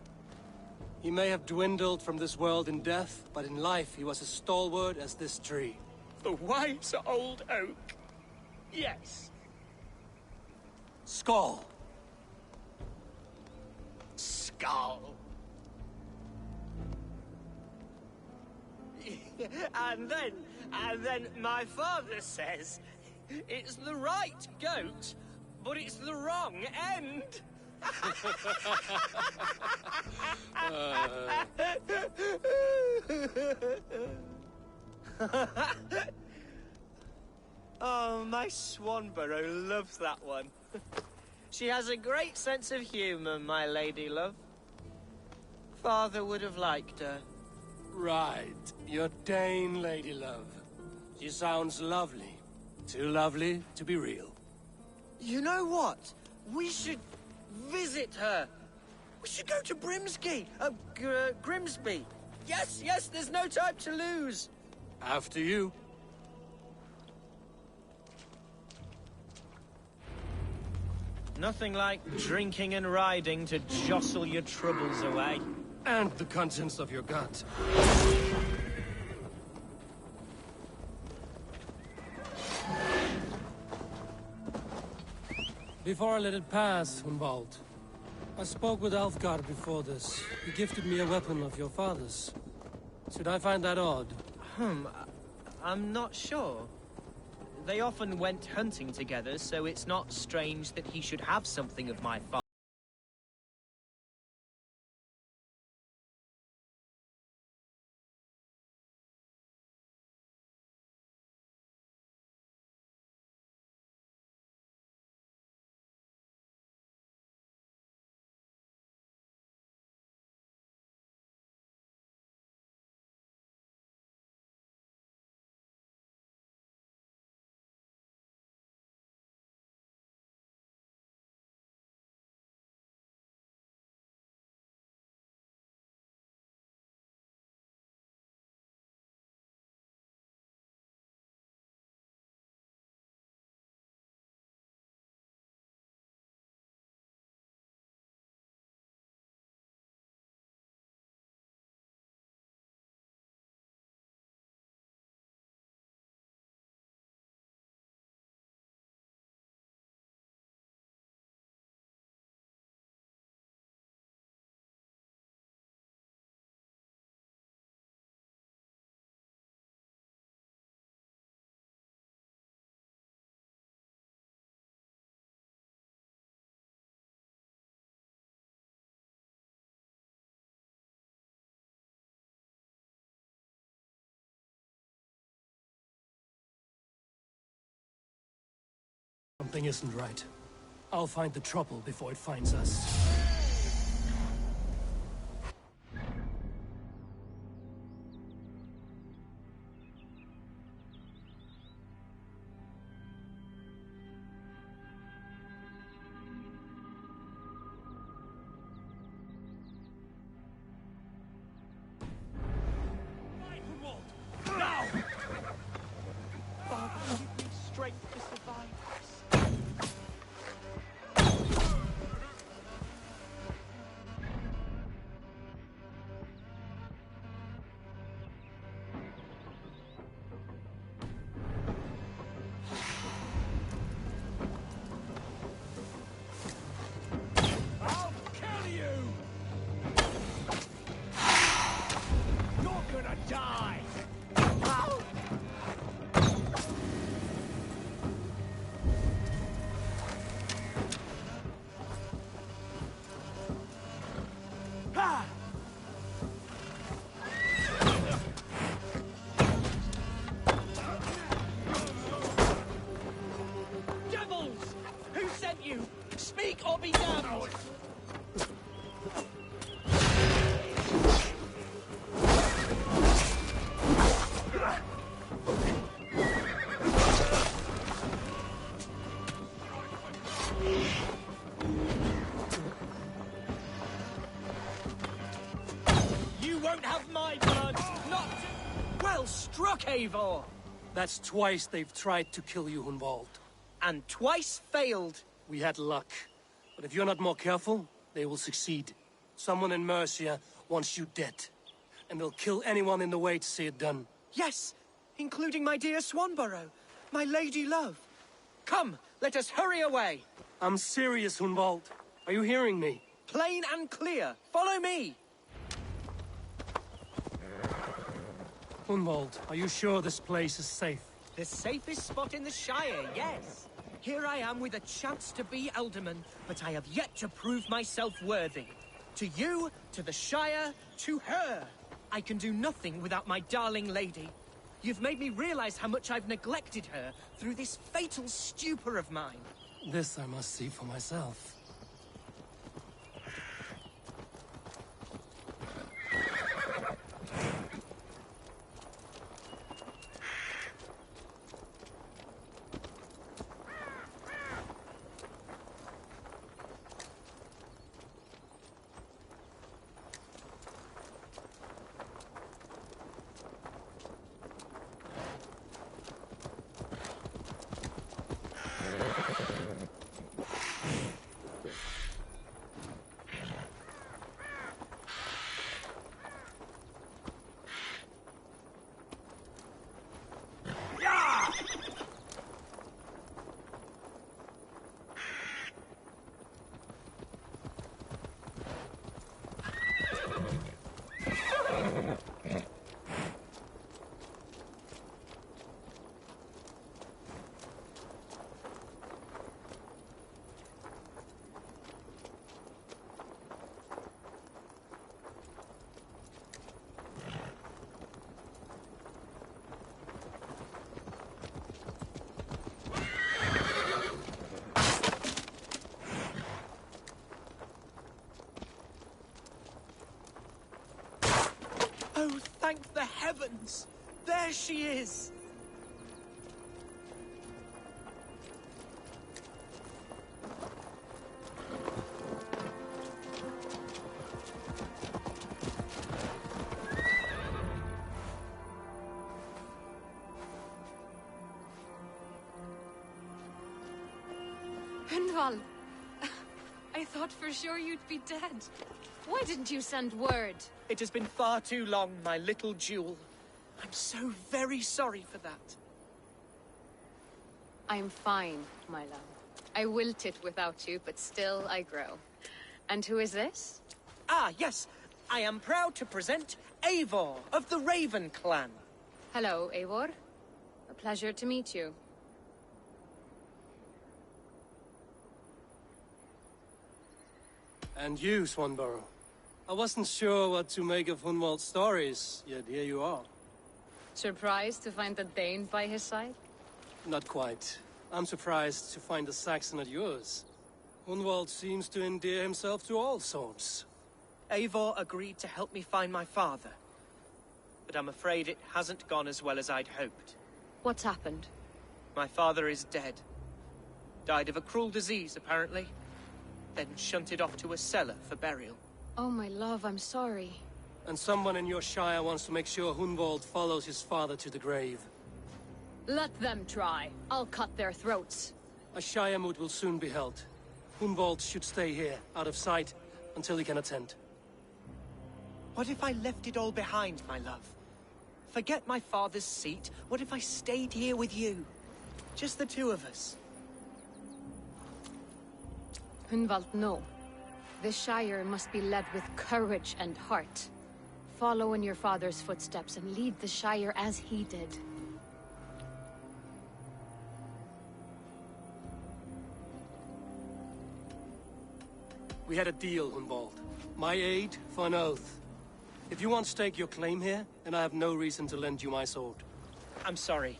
He may have dwindled from this world in death, but in life he was as stalwart as this tree. The wise old oak. Yes. Skull. Skull. And then my father says, it's the right goat, but it's the wrong end. Oh, my Swanborough loves that one. She has a great sense of humor, my lady love. Father would have liked her. Right, your Dane lady love. She sounds lovely. Too lovely to be real. You know what? We should visit her. We should go to Grimsby. Yes, there's no time to lose. After you. Nothing like drinking and riding to jostle your troubles away. And the contents of your gut. Before I let it pass, Hunwald, I spoke with Alfgar before this. He gifted me a weapon of your father's. Should I find that odd? I'm not sure. They often went hunting together, so it's not strange that he should have something of my father. Something isn't right. I'll find the trouble before it finds us. Strength to survive this. I'll kill you! You're gonna die! Devils! Who sent you? Speak or be damned! You won't have my blood! Not... Well struck, Eivor! That's twice they've tried to kill you, Hunwald. And twice failed. We had luck. But if you're not more careful, they will succeed. Someone in Mercia wants you dead. And they'll kill anyone in the way to see it done. Yes, including my dear Swanborough, my lady love. Come, let us hurry away. I'm serious, Hunwald. Are you hearing me? Plain and clear. Follow me. Hunwald, are you sure this place is safe? The safest spot in the Shire, yes. Here I am with a chance to be Alderman, but I have yet to prove myself worthy. To you, to the Shire, to her. I can do nothing without my darling lady. You've made me realize how much I've neglected her through this fatal stupor of mine. This I must see for myself. Oh, thank the heavens! There she is! Hunwald! I thought for sure you'd be dead. Why didn't you send word? It has been far too long, my little jewel. I'm so very sorry for that. I'm fine, my love. I wilted without you, but still I grow. And who is this? Ah, yes. I am proud to present Eivor of the Raven clan. Hello, Eivor. A pleasure to meet you. And you, Swanborough. I wasn't sure what to make of Hunwald's stories, yet here you are. Surprised to find a Dane by his side? Not quite. I'm surprised to find a Saxon at yours. Hunwald seems to endear himself to all sorts. Eivor agreed to help me find my father. But I'm afraid it hasn't gone as well as I'd hoped. What's happened? My father is dead. Died of a cruel disease, apparently. Then shunted off to a cellar for burial. Oh, my love, I'm sorry. And someone in your shire wants to make sure Hunwald follows his father to the grave. Let them try. I'll cut their throats. A shire moot will soon be held. Hunwald should stay here, out of sight, until he can attend. What if I left it all behind, my love? Forget my father's seat. What if I stayed here with you? Just the two of us. Hunwald, no. This Shire must be led with courage and heart. Follow in your father's footsteps and lead the Shire as he did. We had a deal, Hunwald. My aid for an oath. If you want to stake your claim here, then I have no reason to lend you my sword. I'm sorry.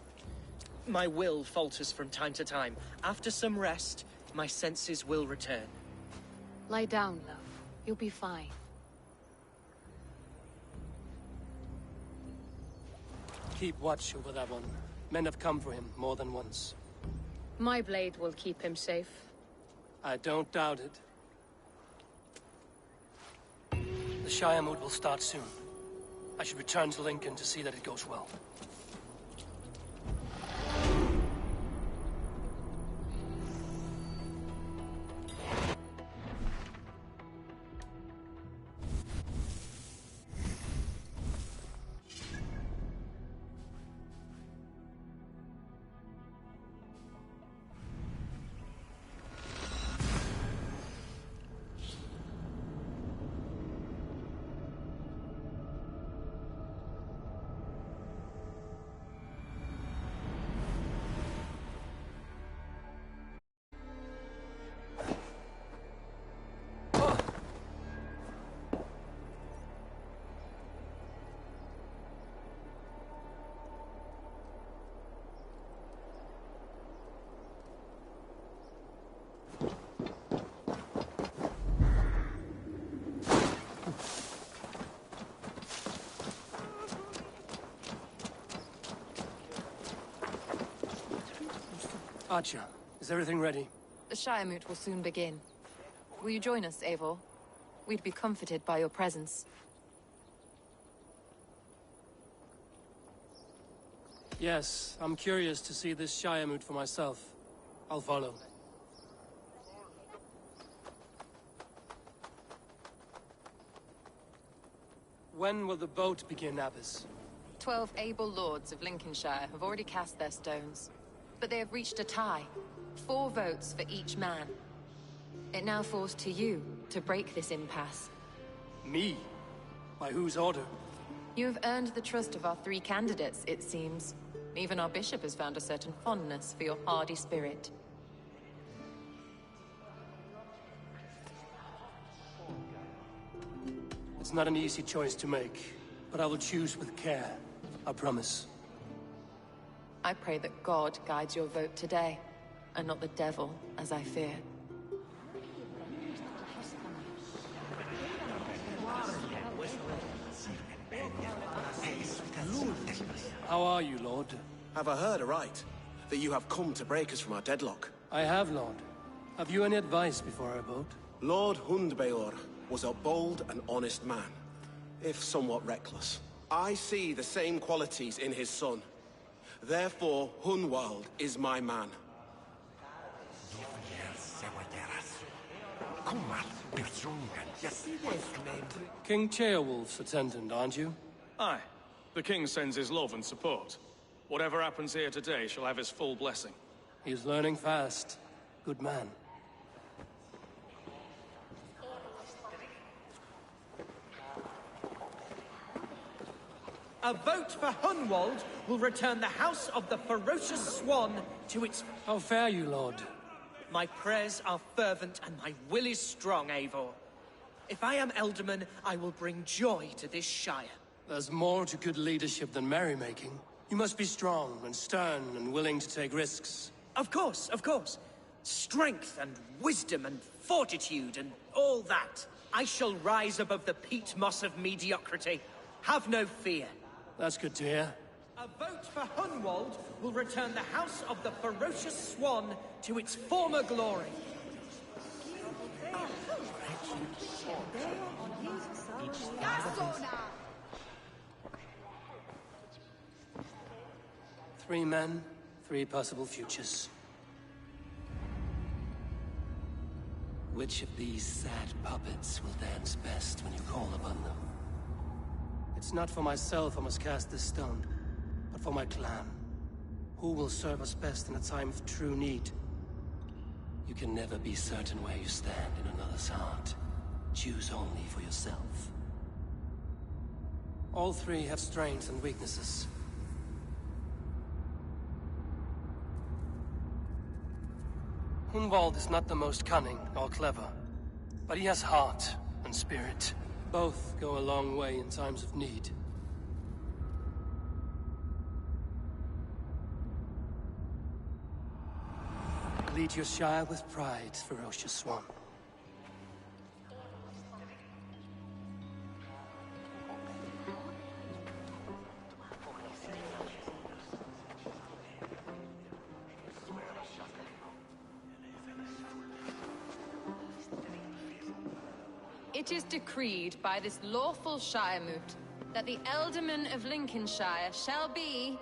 My will falters from time to time. After some rest, my senses will return. Lie down, love. You'll be fine. Keep watch over that one. Men have come for him more than once. My blade will keep him safe. I don't doubt it. The Shire moot will start soon. I should return to Lincoln to see that it goes well. Archer, is everything ready? The Shire moot will soon begin. Will you join us, Eivor? We'd be comforted by your presence. Yes, I'm curious to see this Shire moot for myself. I'll follow. When will the boat begin, Abbess? 12 able lords of Lincolnshire have already cast their stones. But they have reached a tie. 4 votes for each man. It now falls to you to break this impasse. Me? By whose order? You have earned the trust of our 3 candidates, it seems. Even our bishop has found a certain fondness for your hardy spirit. It's not an easy choice to make, but I will choose with care. I promise. I pray that God guides your vote today, and not the devil, as I fear. How are you, Lord? Have I heard aright? That you have come to break us from our deadlock? I have, Lord. Have you any advice before our vote? Lord Hundbaelor was a bold and honest man, if somewhat reckless. I see the same qualities in his son. Therefore, Hunwald is my man. King Ceolwulf's attendant, aren't you? Aye. The king sends his love and support. Whatever happens here today shall have his full blessing. He's learning fast. Good man. A vote for Hunwald will return the House of the Ferocious Swan to its... How fare you, Lord? My prayers are fervent and my will is strong, Eivor. If I am Elderman, I will bring joy to this Shire. There's more to good leadership than merrymaking. You must be strong and stern and willing to take risks. Of course, of course. Strength and wisdom and fortitude and all that. I shall rise above the peat moss of mediocrity. Have no fear. That's good to hear. A vote for Hunwald will return the House of the Ferocious Swan to its former glory. Three men, three possible futures. Which of these sad puppets will dance best when you call upon them? It's not for myself I must cast this stone, but for my clan. Who will serve us best in a time of true need? You can never be certain where you stand in another's heart. Choose only for yourself. All three have strengths and weaknesses. Hunwald is not the most cunning or clever, but he has heart and spirit. Both go a long way in times of need. Lead your Shire with pride, Ferocious Swan. It is decreed by this lawful Shiremoot that the Ealdorman of Lincolnshire shall be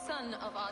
son of our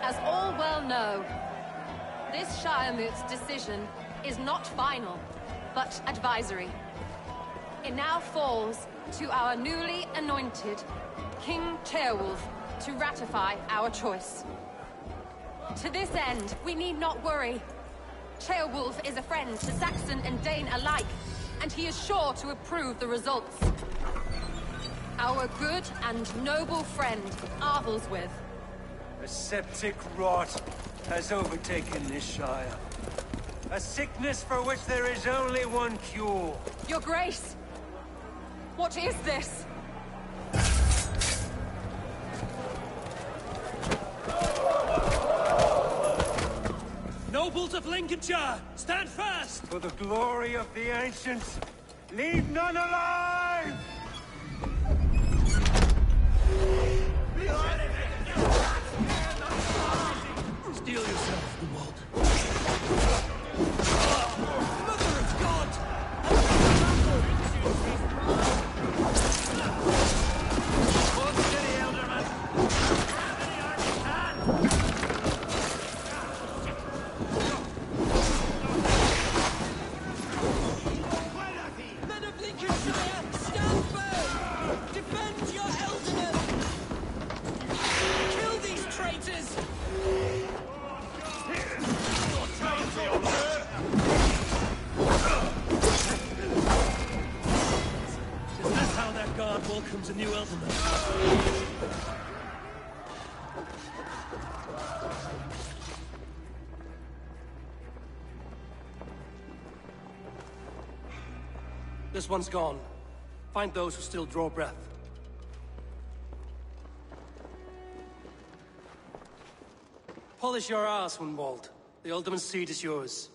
As all well know, this Shiremoot's decision is not final, but advisory. It now falls to our newly anointed King Ceolwulf to ratify our choice. To this end, we need not worry. Ceolwulf is a friend to Saxon and Dane alike, and he is sure to approve the results. Our good and noble friend, Arthelswith. A septic rot has overtaken this Shire. A sickness for which there is only one cure. Your Grace! What is this? Nobles of Lincolnshire, stand fast! For the glory of the ancients, leave none alive! Steel yourself, Hunwald. Mother of God! Hold steady, Ealdorman! Men of Lincolnshire, stand firm! Defend your Ealdorman! Kill these traitors! Is this how that guard welcomes a new Ealdorman? This one's gone. Find those who still draw breath. Polish your ass, Hunwald. The Ealdorman's seat is yours.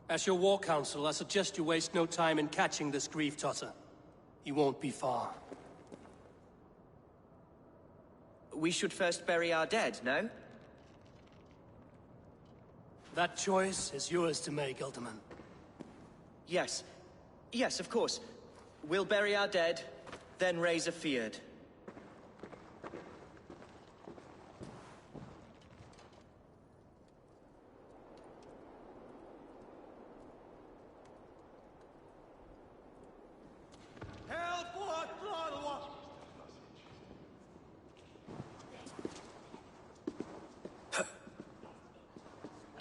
As your war council, I suggest you waste no time in catching this grief-totter. He won't be far. We should first bury our dead, no? That choice is yours to make, Ealdorman. Yes. Yes, of course. We'll bury our dead, then raise a feared.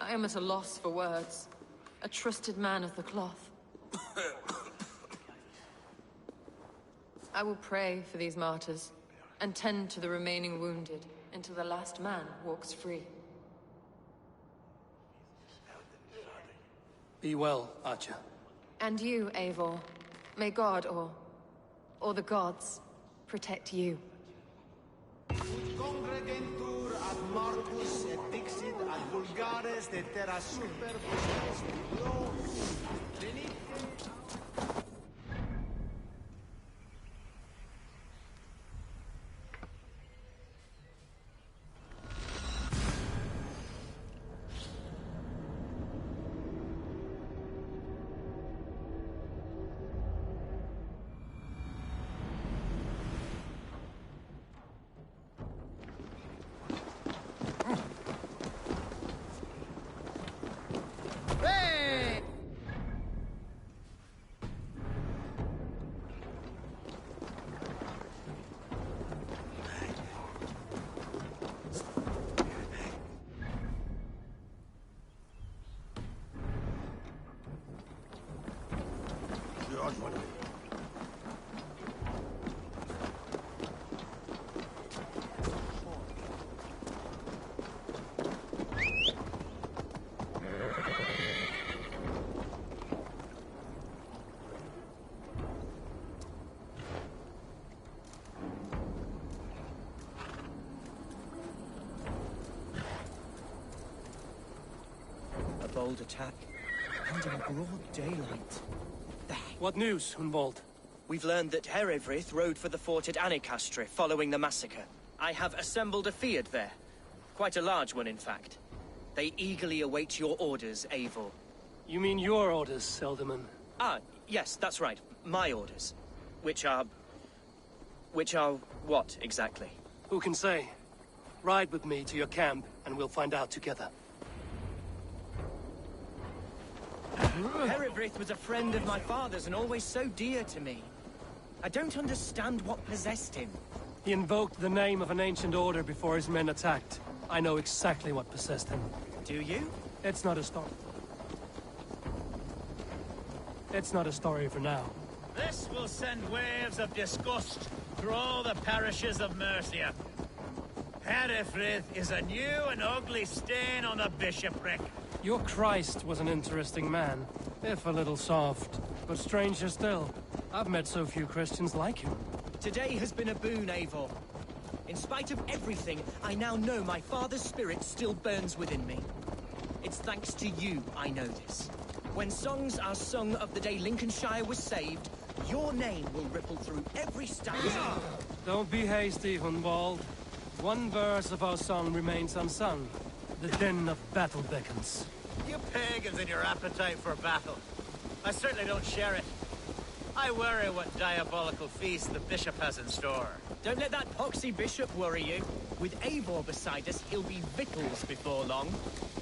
I am at a loss for words. A trusted man of the cloth. I will pray for these martyrs, and tend to the remaining wounded, until the last man walks free. Be well, Archer. And you, Eivor. May God, or the gods, protect you. Congregentur ad Marcus et dixit ad vulgares de terra super Bold attack, and in broad daylight. What news, Hunwald? We've learned that Herewrith rode for the fort at Annikastre following the massacre. I have assembled a feared there. Quite a large one, in fact. They eagerly await your orders, Eivor. You mean your orders, Elderman? Ah, yes, that's right. My orders. Which are what, exactly? Who can say? Ride with me to your camp, and we'll find out together. Herewrith was a friend of my father's and always so dear to me. I don't understand what possessed him. He invoked the name of an ancient order before his men attacked. I know exactly what possessed him. Do you? It's not a story. It's not a story for now. This will send waves of disgust through all the parishes of Mercia. Herewrith is a new and ugly stain on the bishopric. Your Christ was an interesting man, if a little soft. But stranger still, I've met so few Christians like him. Today has been a boon, Eivor. In spite of everything, I now know my father's spirit still burns within me. It's thanks to you I know this. When songs are sung of the day Lincolnshire was saved, your name will ripple through every stanza. Don't be hasty, Hunwald. One verse of our song remains unsung. The din of battle beckons. You pagans and your appetite for battle. I certainly don't share it. I worry what diabolical feast the bishop has in store. Don't let that poxy bishop worry you. With Eivor beside us, he'll be victuals before long.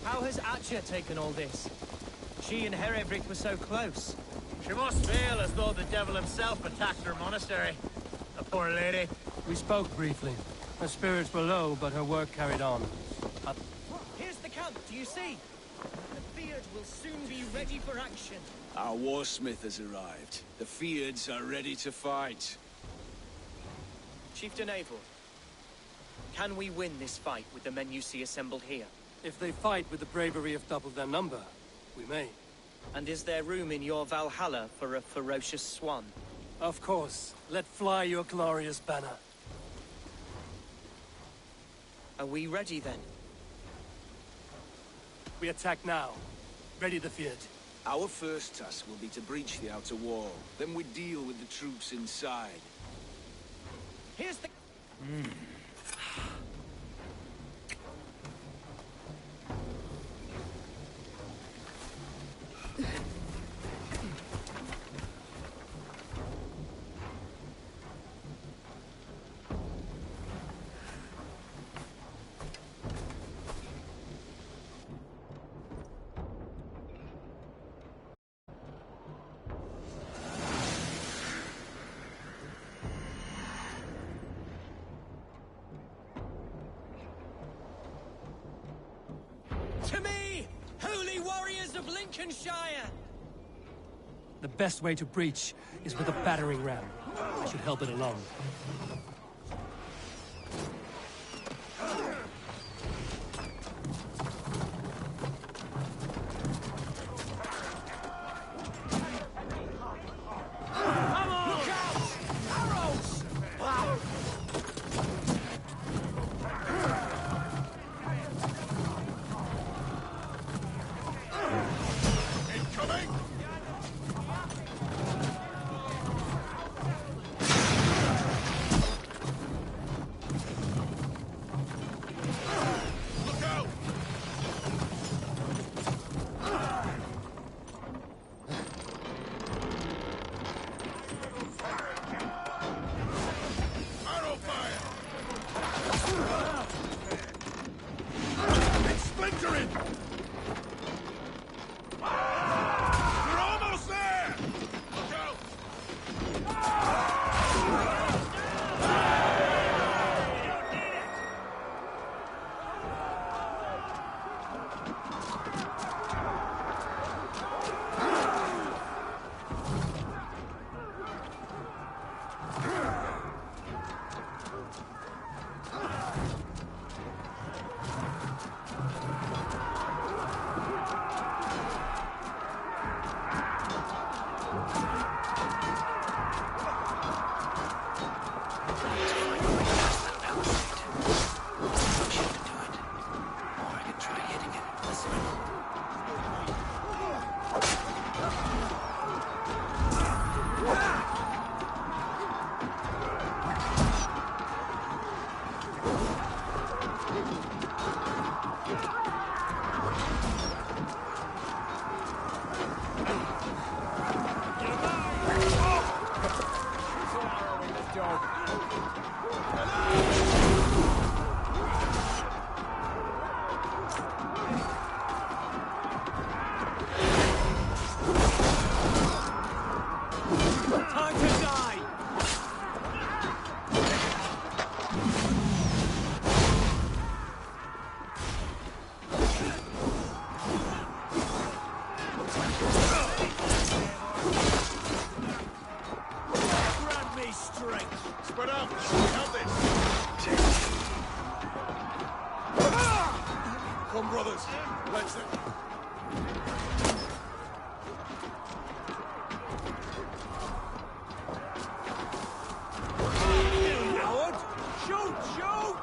How has Atcha taken all this? She and Herewrith were so close. She must feel as though the devil himself attacked her monastery. The poor lady. We spoke briefly. Her spirits were low, but her work carried on. Here's the camp, do you see? The Feared will soon be ready for action. Our warsmith has arrived. The Feards are ready to fight. Chieftain Eivor, can we win this fight with the men you see assembled here? If they fight with the bravery of double their number, we may. And is there room in your Valhalla for a ferocious swan? Of course. Let fly your glorious banner. Are we ready then? We attack now. Ready the Feared. Our first task will be to breach the outer wall. Then we deal with the troops inside. Here's the... To me, holy warriors of Lincolnshire! The best way to breach is with a battering ram. I should help it along. Come, brothers. Let's it. Howard! Shoot! Shoot!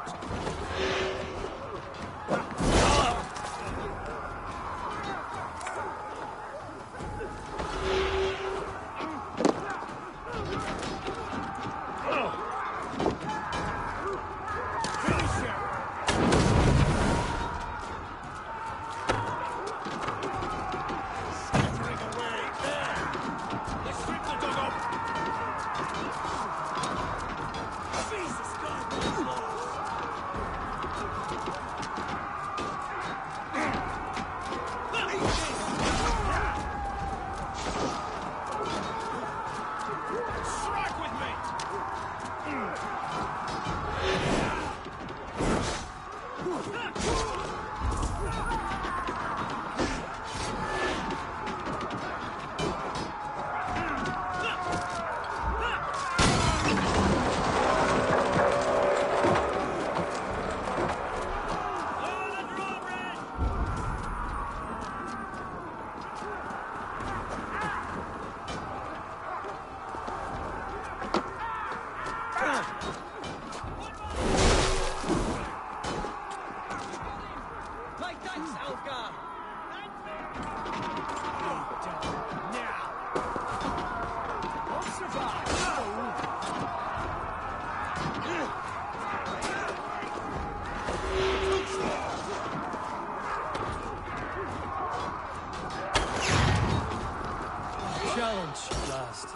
Challenge last.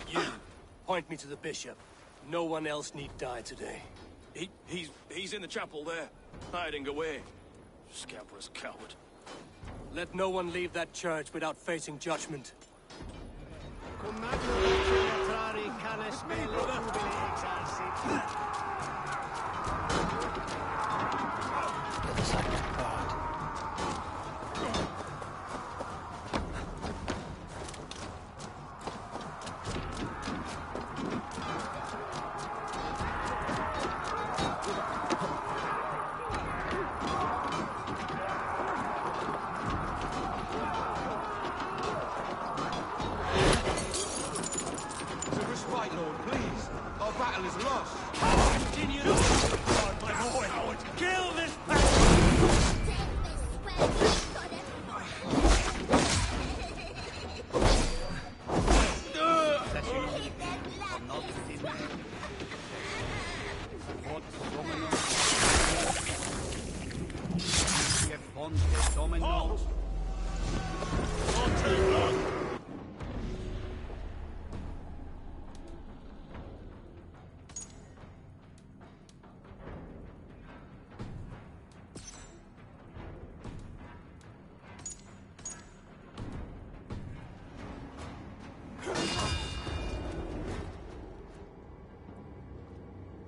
You, point me to the bishop. No one else need die today. He's in the chapel there. Hiding away. Scabrous coward. Let no one leave that church without facing judgment.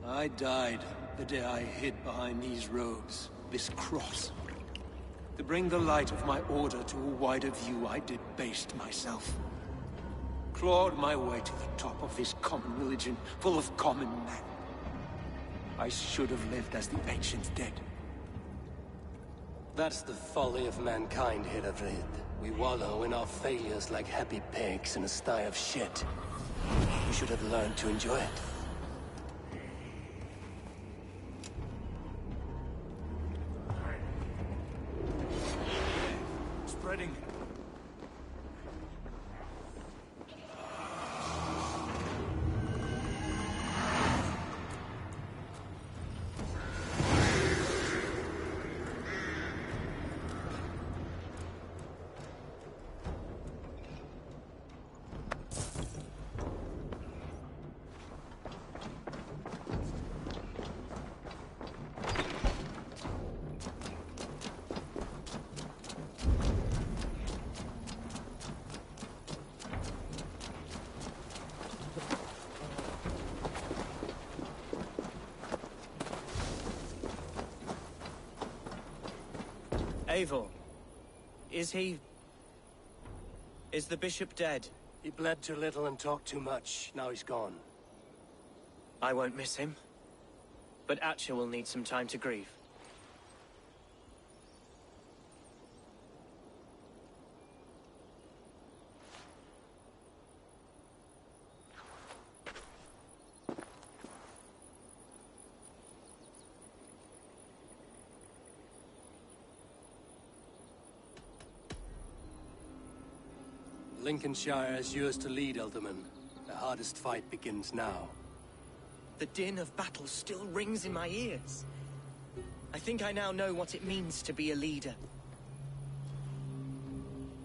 I died the day I hid behind these robes, this cross. To bring the light of my order to a wider view, I debased myself. Clawed my way to the top of this common religion, full of common men. I should have lived as the ancient dead. That's the folly of mankind, Hiravrid. We wallow in our failures like happy pigs in a sty of shit. We should have learned to enjoy it. Spreading. Eivor, is he... is the bishop dead? He bled too little and talked too much. Now he's gone. I won't miss him. But Atcha will need some time to grieve. Lincolnshire is yours to lead, Elderman. The hardest fight begins now. The din of battle still rings in my ears. I think I now know what it means to be a leader.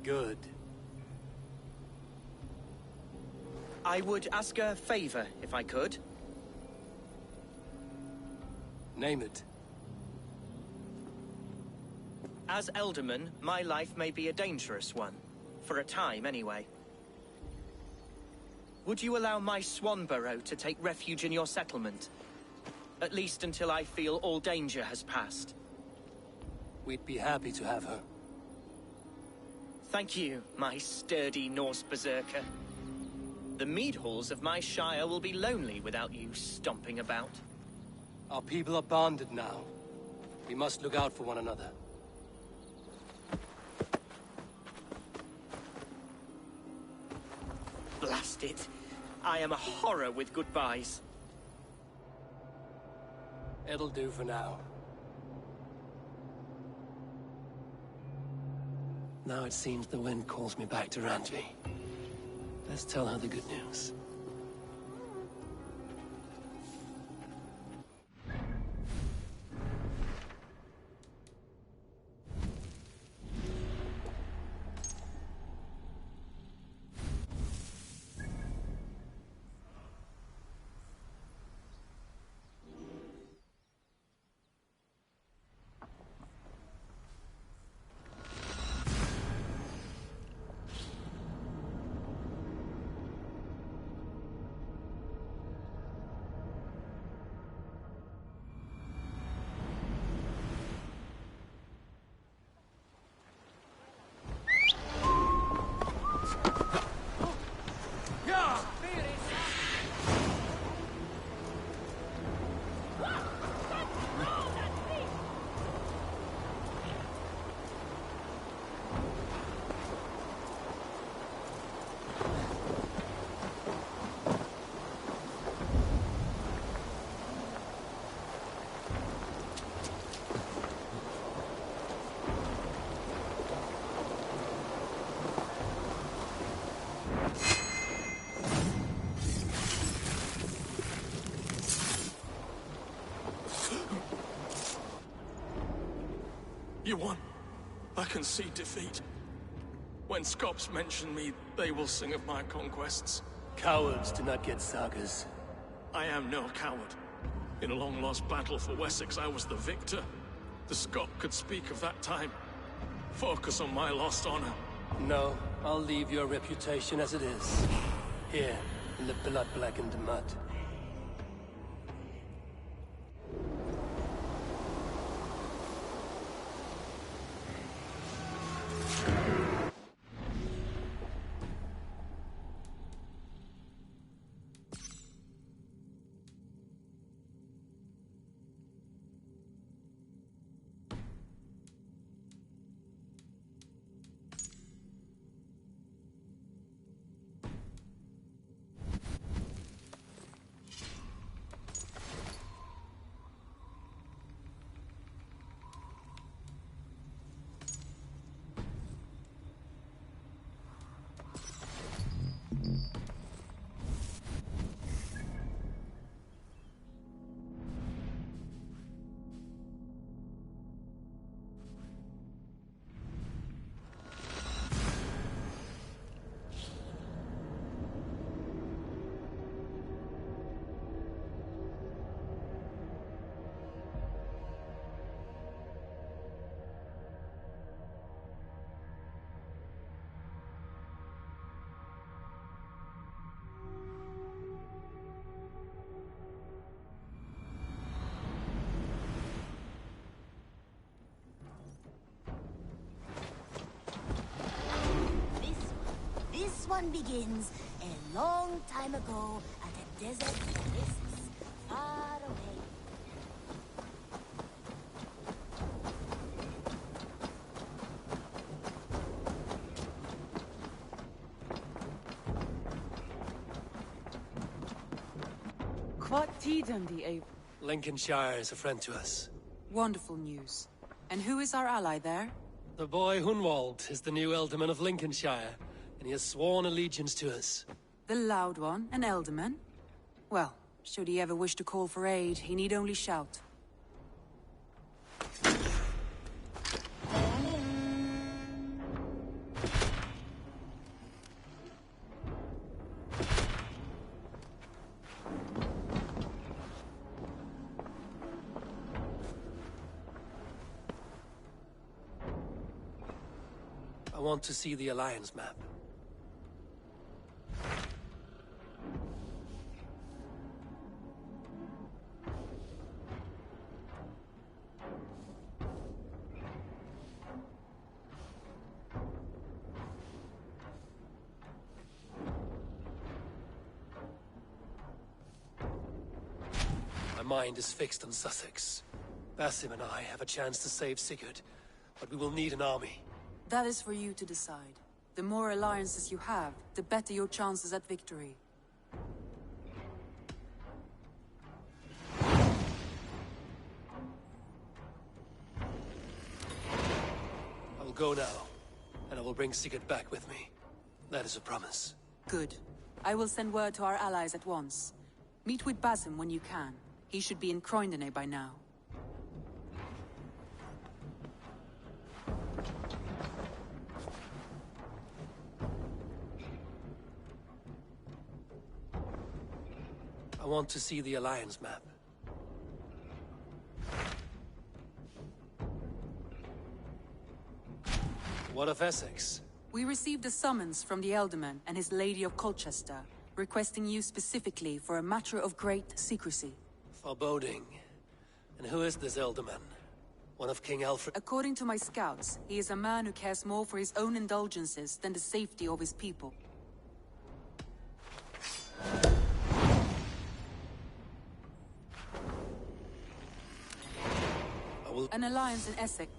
Good. I would ask a favor, if I could. Name it. As Elderman, my life may be a dangerous one. For a time, anyway. Would you allow my Swanborough to take refuge in your settlement? At least until I feel all danger has passed. We'd be happy to have her. Thank you, my sturdy Norse berserker. The mead halls of my shire will be lonely without you stomping about. Our people are bonded now. We must look out for one another. Blast it. I am a horror with goodbyes. It'll do for now. Now it seems the wind calls me back to Randvi. Let's tell her the good news. You won. I can see defeat. When Scops mention me, they will sing of my conquests. Cowards do not get sagas. I am no coward. In a long-lost battle for Wessex, I was the victor. The Scot could speak of that time. Focus on my lost honor. No, I'll leave your reputation as it is. Here, in the blood-blackened mud. This one begins a long time ago at a desert oasis far away. What Dundee, Lincolnshire is a friend to us. Wonderful news. And who is our ally there? The boy Hunwald is the new Ealdorman of Lincolnshire, and he has sworn allegiance to us. The loud one, an Ealdorman? Well, should he ever wish to call for aid, he need only shout. I want to see the Alliance map. My mind is fixed on Sussex. Basim and I have a chance to save Sigurd, but we will need an army. That is for you to decide. The more alliances you have, the better your chances at victory. I will go now, and I will bring Sigurd back with me. That is a promise. Good. I will send word to our allies at once. Meet with Basim when you can. He should be in Croydon by now. I want to see the Alliance map. What of Essex? We received a summons from the Ealdorman and his Lady of Colchester, requesting you specifically for a matter of great secrecy. Foreboding. And who is this Ealdorman? One of King Alfred? According to my scouts, he is a man who cares more for his own indulgences than the safety of his people. An alliance in Essex.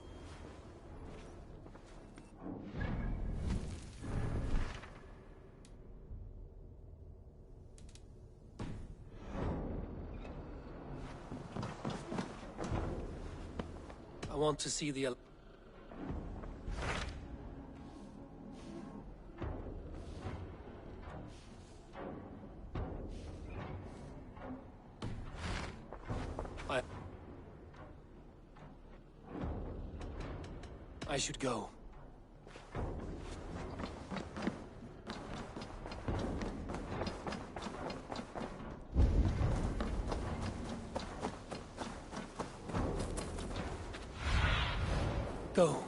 I want to see the... I should go. Go.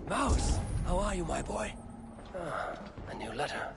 Mouse, how are you, my boy? Ah, a new letter.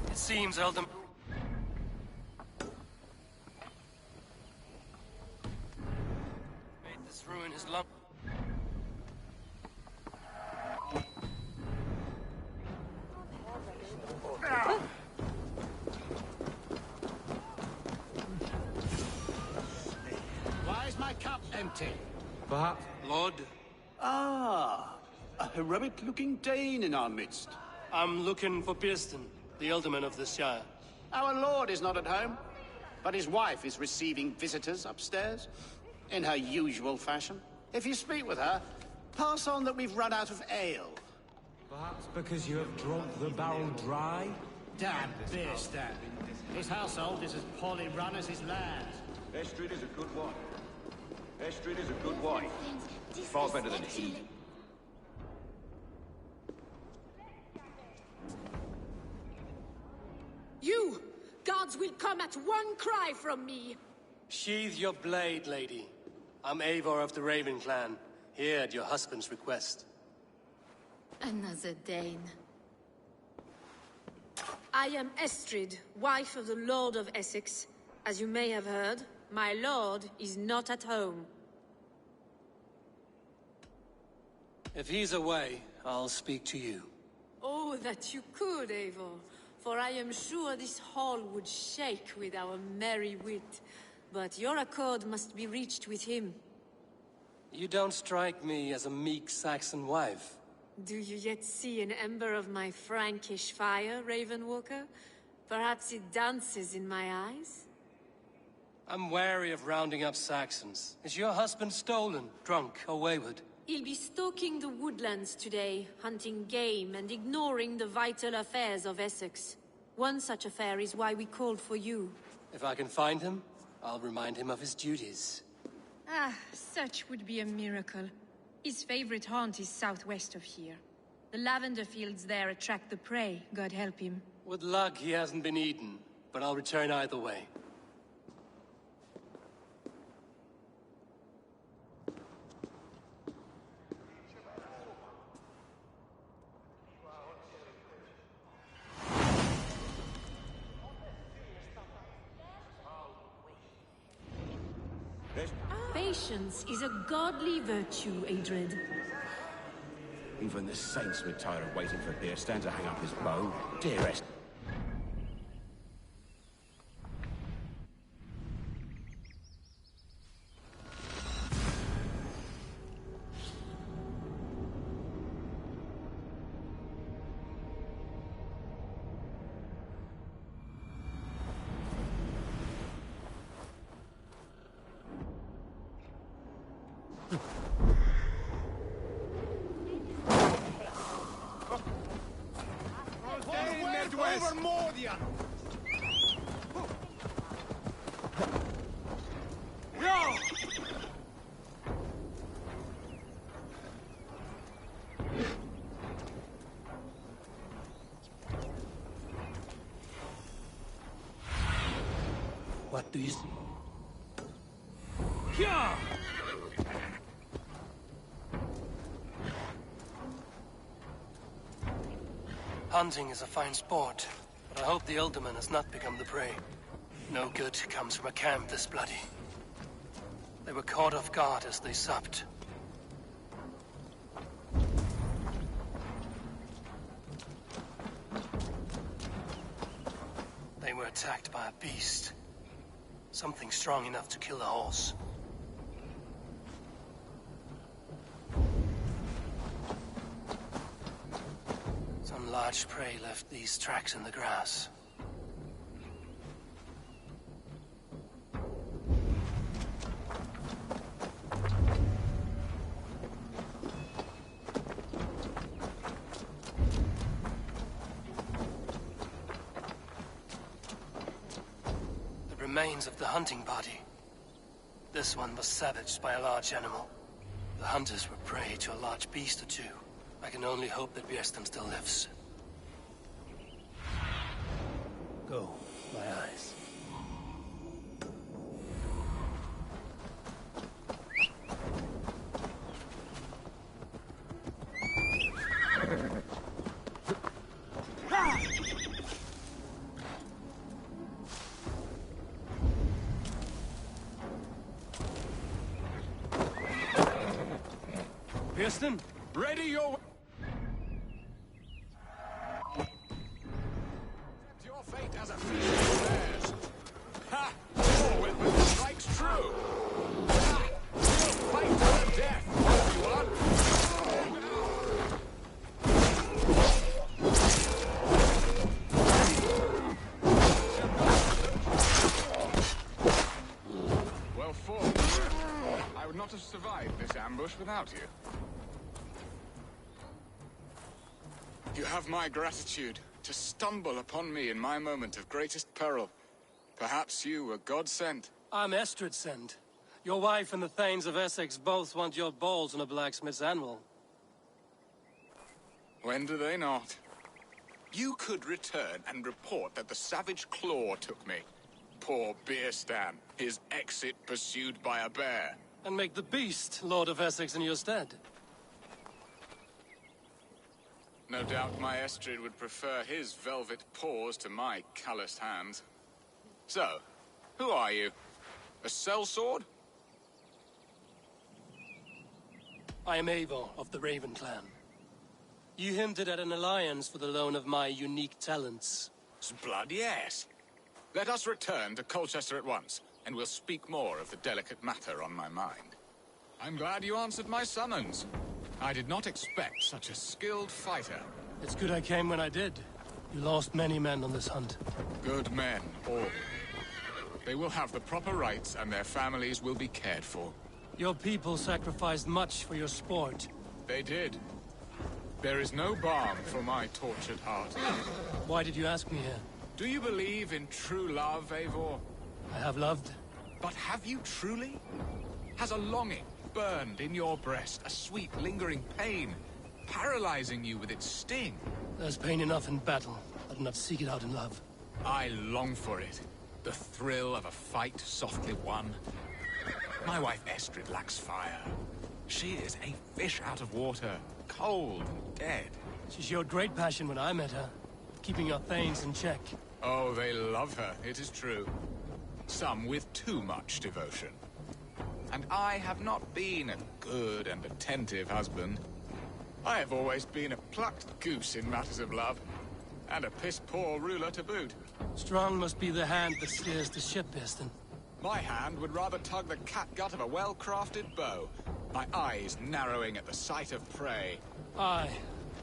It seems, Eldon. Made this ruin his lump. Why is my cup empty? Perhaps. Lord? Ah, a heroic-looking Dane in our midst. I'm looking for Pearson, the Alderman of the Shire. Our lord is not at home, but his wife is receiving visitors upstairs, in her usual fashion. If you speak with her, pass on that we've run out of ale. Perhaps because you have drunk the barrel dry? Damn beer stand. His household is as poorly run as his land. Estrid is a good wife. Estrid is a good wife. Far better than he. You! Gods will come at one cry from me! Sheathe your blade, lady. I'm Eivor of the Raven clan, here at your husband's request. Another Dane. I am Estrid, wife of the Lord of Essex. As you may have heard, my lord is not at home. If he's away, I'll speak to you. Oh, that you could, Eivor. For I am sure this hall would shake with our merry wit. But your accord must be reached with him. You don't strike me as a meek Saxon wife. Do you yet see an ember of my Frankish fire, Ravenwalker? Perhaps it dances in my eyes? I'm wary of rounding up Saxons. Is your husband stolen, drunk, or wayward? He'll be stalking the woodlands today, hunting game and ignoring the vital affairs of Essex. One such affair is why we called for you. If I can find him, I'll remind him of his duties. Ah, such would be a miracle. His favorite haunt is southwest of here. The lavender fields there attract the prey, God help him. With luck, he hasn't been eaten, but I'll return either way. Patience is a godly virtue, Adred. Even the saints were tired of waiting for Beerstan to hang up his bow. Dearest. What do you see? Yeah! Hunting is a fine sport, but I hope the Elderman has not become the prey. No good comes from a camp this bloody. They were caught off guard as they supped. They were attacked by a beast. Something strong enough to kill a horse. Some large prey left these tracks in the grass. Remains of the hunting party. This one was savaged by a large animal. The hunters were prey to a large beast or two. I can only hope that Björnstam still lives. Go, my eyes. Björnstam, ready your... Your fate as a fiend of theirs. Ha! Your weapon strikes true. Ha! You'll fight to the death, you are. Well fought. I would not have survived this ambush without you. You have my gratitude. To stumble upon me in my moment of greatest peril. Perhaps you were God sent. I'm Estrid sent. Your wife and the Thanes of Essex both want your balls on a blacksmith's anvil. When do they not? You could return and report that the savage Claw took me. Poor Beerstan, his exit pursued by a bear. And make the beast Lord of Essex in your stead. No doubt my Estrid would prefer his velvet paws to my calloused hands. So, who are you? A sellsword? I am Eivor of the Raven clan. You hinted at an alliance for the loan of my unique talents. Blood, yes. Let us return to Colchester at once, and we'll speak more of the delicate matter on my mind. I'm glad you answered my summons. I did not expect such a skilled fighter. It's good I came when I did. You lost many men on this hunt. Good men, all. They will have the proper rights, and their families will be cared for. Your people sacrificed much for your sport. They did. There is no balm for my tortured heart. Why did you ask me here? Do you believe in true love, Eivor? I have loved. But have you truly? Has a longing burned in your breast, a sweet, lingering pain, paralyzing you with its sting? There's pain enough in battle. I do not seek it out in love. I long for it. The thrill of a fight softly won. My wife Estrid lacks fire. She is a fish out of water, cold and dead. She showed great passion when I met her, keeping your Thanes in check. Oh, they love her, it is true. Some with too much devotion. And I have not been a good and attentive husband. I have always been a plucked goose in matters of love, and a piss-poor ruler to boot. Strong must be the hand that steers the ship, Piston. My hand would rather tug the catgut of a well-crafted bow, my eyes narrowing at the sight of prey. Aye,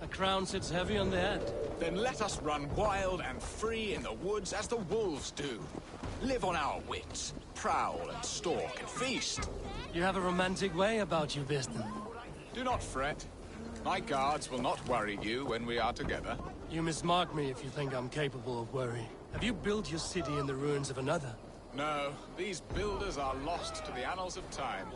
a crown sits heavy on the head. Then let us run wild and free in the woods as the wolves do. Live on our wits, prowl and stalk and feast. You have a romantic way about you, Piston. Do not fret. My guards will not worry you when we are together. You mismark me if you think I'm capable of worry. Have you built your city in the ruins of another? No, these builders are lost to the annals of time.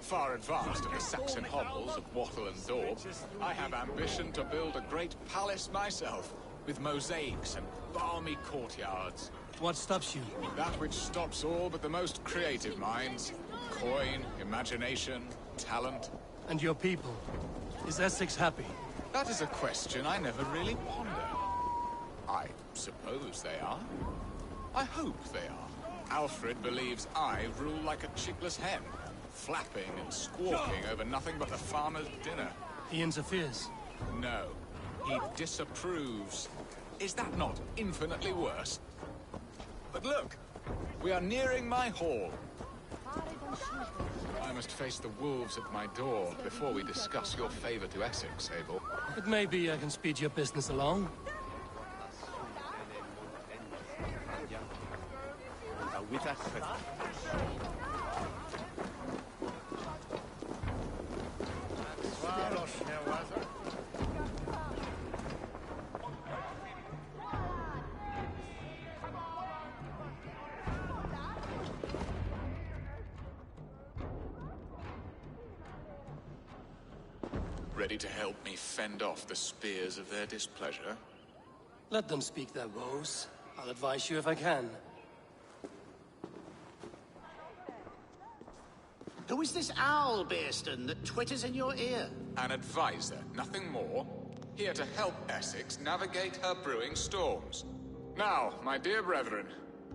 Far advanced in the Saxon hovels of Wattle and Daub, I have ambition to build a great palace myself, with mosaics and balmy courtyards. What stops you? That which stops all but the most creative minds. Coin, imagination, talent. And your people? Is Essex happy? That is a question I never really ponder. I suppose they are. I hope they are. Alfred believes I rule like a chickless hen, flapping and squawking over nothing but the farmer's dinner. He interferes? No, he disapproves. Is that not infinitely worse? But look, we are nearing my hall. I must face the wolves at my door before we discuss your favor to Essex, Abel. It may be I can speed your business along. Ready to help me fend off the spears of their displeasure? Let them speak their woes. I'll advise you if I can. Who is this owl, Beerston, that twitters in your ear? An advisor, nothing more. Here to help Essex navigate her brewing storms. Now, my dear brethren,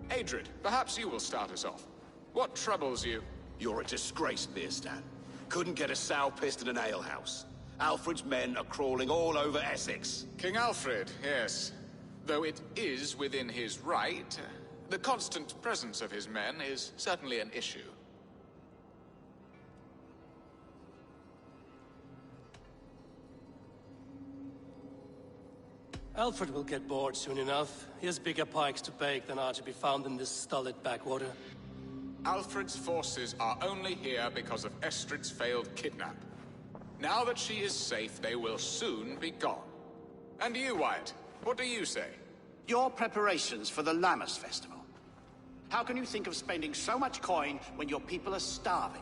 Adrid, perhaps you will start us off. What troubles you? You're a disgrace, Beerstan. Couldn't get a sow pissed in an alehouse. Alfred's men are crawling all over Essex. King Alfred, yes. Though it is within his right, the constant presence of his men is certainly an issue. Alfred will get bored soon enough. He has bigger pikes to bake than are to be found in this stolid backwater. Alfred's forces are only here because of Estrid's failed kidnap. Now that she is safe, they will soon be gone. And you, Wyatt, What do you say? Your preparations for the Lammas festival. How can you think of spending so much coin when your people are starving?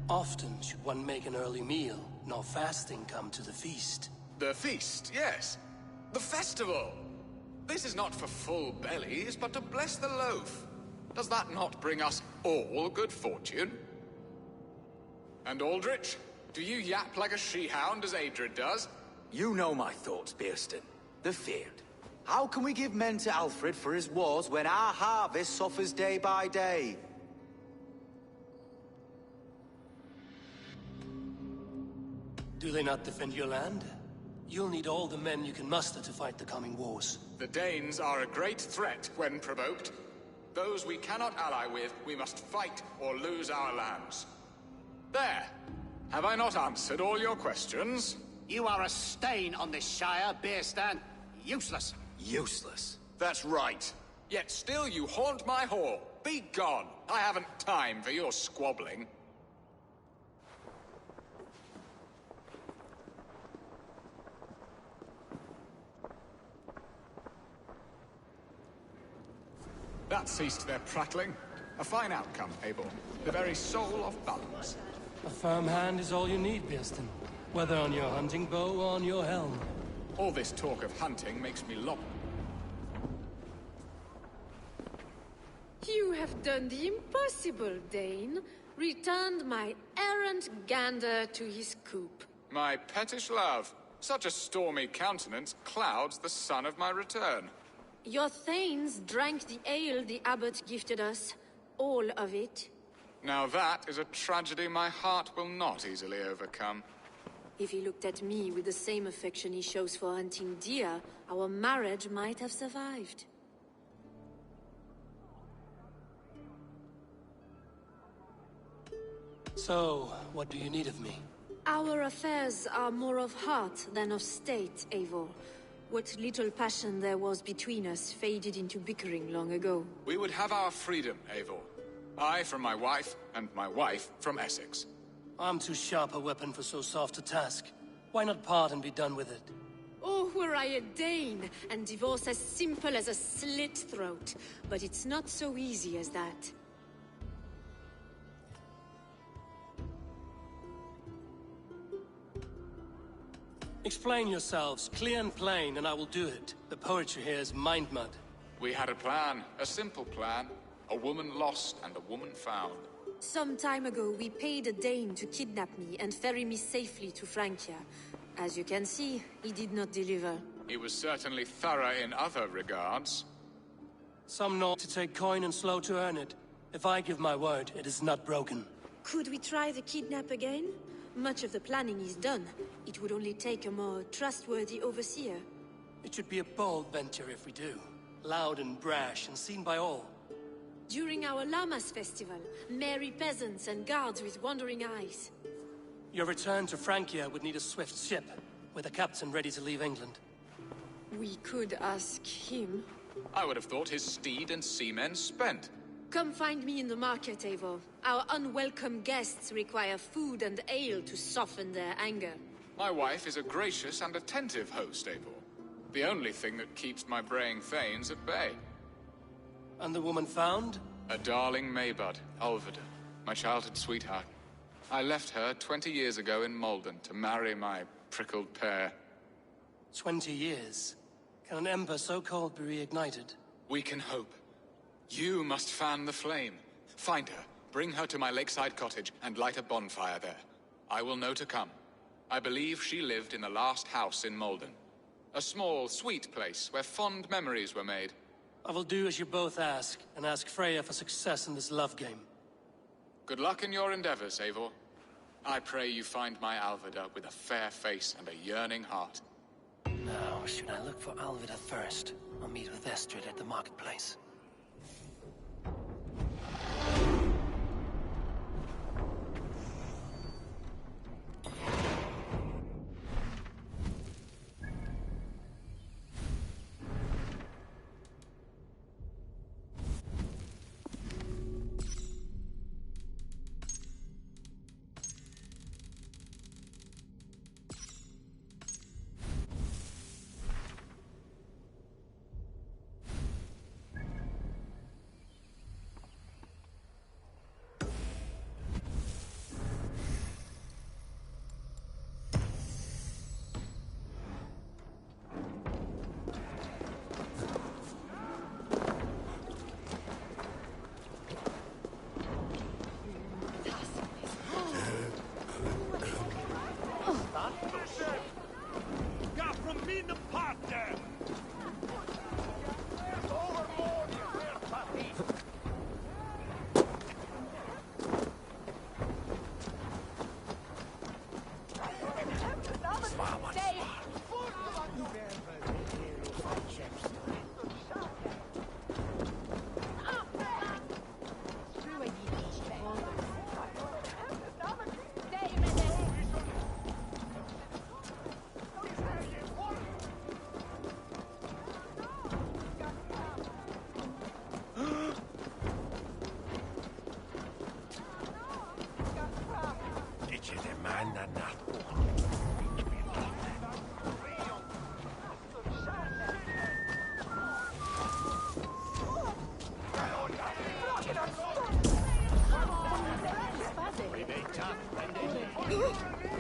Often should one make an early meal, nor fasting come to the feast. The feast, yes. The festival! This is not for full bellies, but to bless the loaf. Does that not bring us all good fortune? And Aldrich, do you yap like a she-hound as Adred does? You know my thoughts, Bearston. The feared. How can we give men to Alfred for his wars when our harvest suffers day by day? Do they not defend your land? You'll need all the men you can muster to fight the coming wars. The Danes are a great threat when provoked. Those we cannot ally with, we must fight or lose our lands. There! Have I not answered all your questions? You are a stain on this Shire, Bearstan. Useless. Useless? That's right. Yet still you haunt my hall. Be gone. I haven't time for your squabbling. That ceased their prattling. A fine outcome, Abel. The very soul of balance. A firm hand is all you need, Bearston. Whether on your hunting bow or on your helm. All this talk of hunting makes me long. You have done the impossible, Dane. Returned my errant gander to his coop. My pettish love. Such a stormy countenance clouds the sun of my return. Your thanes drank the ale the abbot gifted us. All of it. Now that is a tragedy my heart will not easily overcome. If he looked at me with the same affection he shows for hunting deer, our marriage might have survived. So, what do you need of me? Our affairs are more of heart than of state, Eivor. What little passion there was between us faded into bickering long ago. We would have our freedom, Eivor. I from my wife, and my wife from Essex. I'm too sharp a weapon for so soft a task. Why not part and be done with it? Oh, were I a Dane, and divorce as simple as a slit throat. But it's not so easy as that. Explain yourselves, clear and plain, and I will do it. The poetry here is mind mud. We had a plan, a simple plan. A woman lost and a woman found. Some time ago, we paid a Dane to kidnap me and ferry me safely to Francia. As you can see, he did not deliver. He was certainly thorough in other regards. Some know to take coin and slow to earn it. If I give my word, it is not broken. Could we try the kidnap again? Much of the planning is done. It would only take a more trustworthy overseer. It should be a bold venture if we do. Loud and brash and seen by all. During our Lammas festival, merry peasants and guards with wandering eyes. Your return to Francia would need a swift ship, with a captain ready to leave England. We could ask him. I would have thought his steed and seamen spent. Come find me in the market, Eivor. Our unwelcome guests require food and ale to soften their anger. My wife is a gracious and attentive host, Eivor. The only thing that keeps my braying thanes at bay. And the woman found? A darling Maybud, Alvida, my childhood sweetheart. I left her 20 years ago in Malden to marry my prickled pear. 20 years? Can an ember so cold be reignited? We can hope. You must fan the flame. Find her, bring her to my lakeside cottage, and light a bonfire there. I will know to come. I believe she lived in the last house in Malden. A small, sweet place where fond memories were made. I will do as you both ask, and ask Freya for success in this love game. Good luck in your endeavors, Eivor. I pray you find my Alvida with a fair face and a yearning heart. Now, should I look for Alvida first, or meet with Estrid at the marketplace? We be tough, Wendy.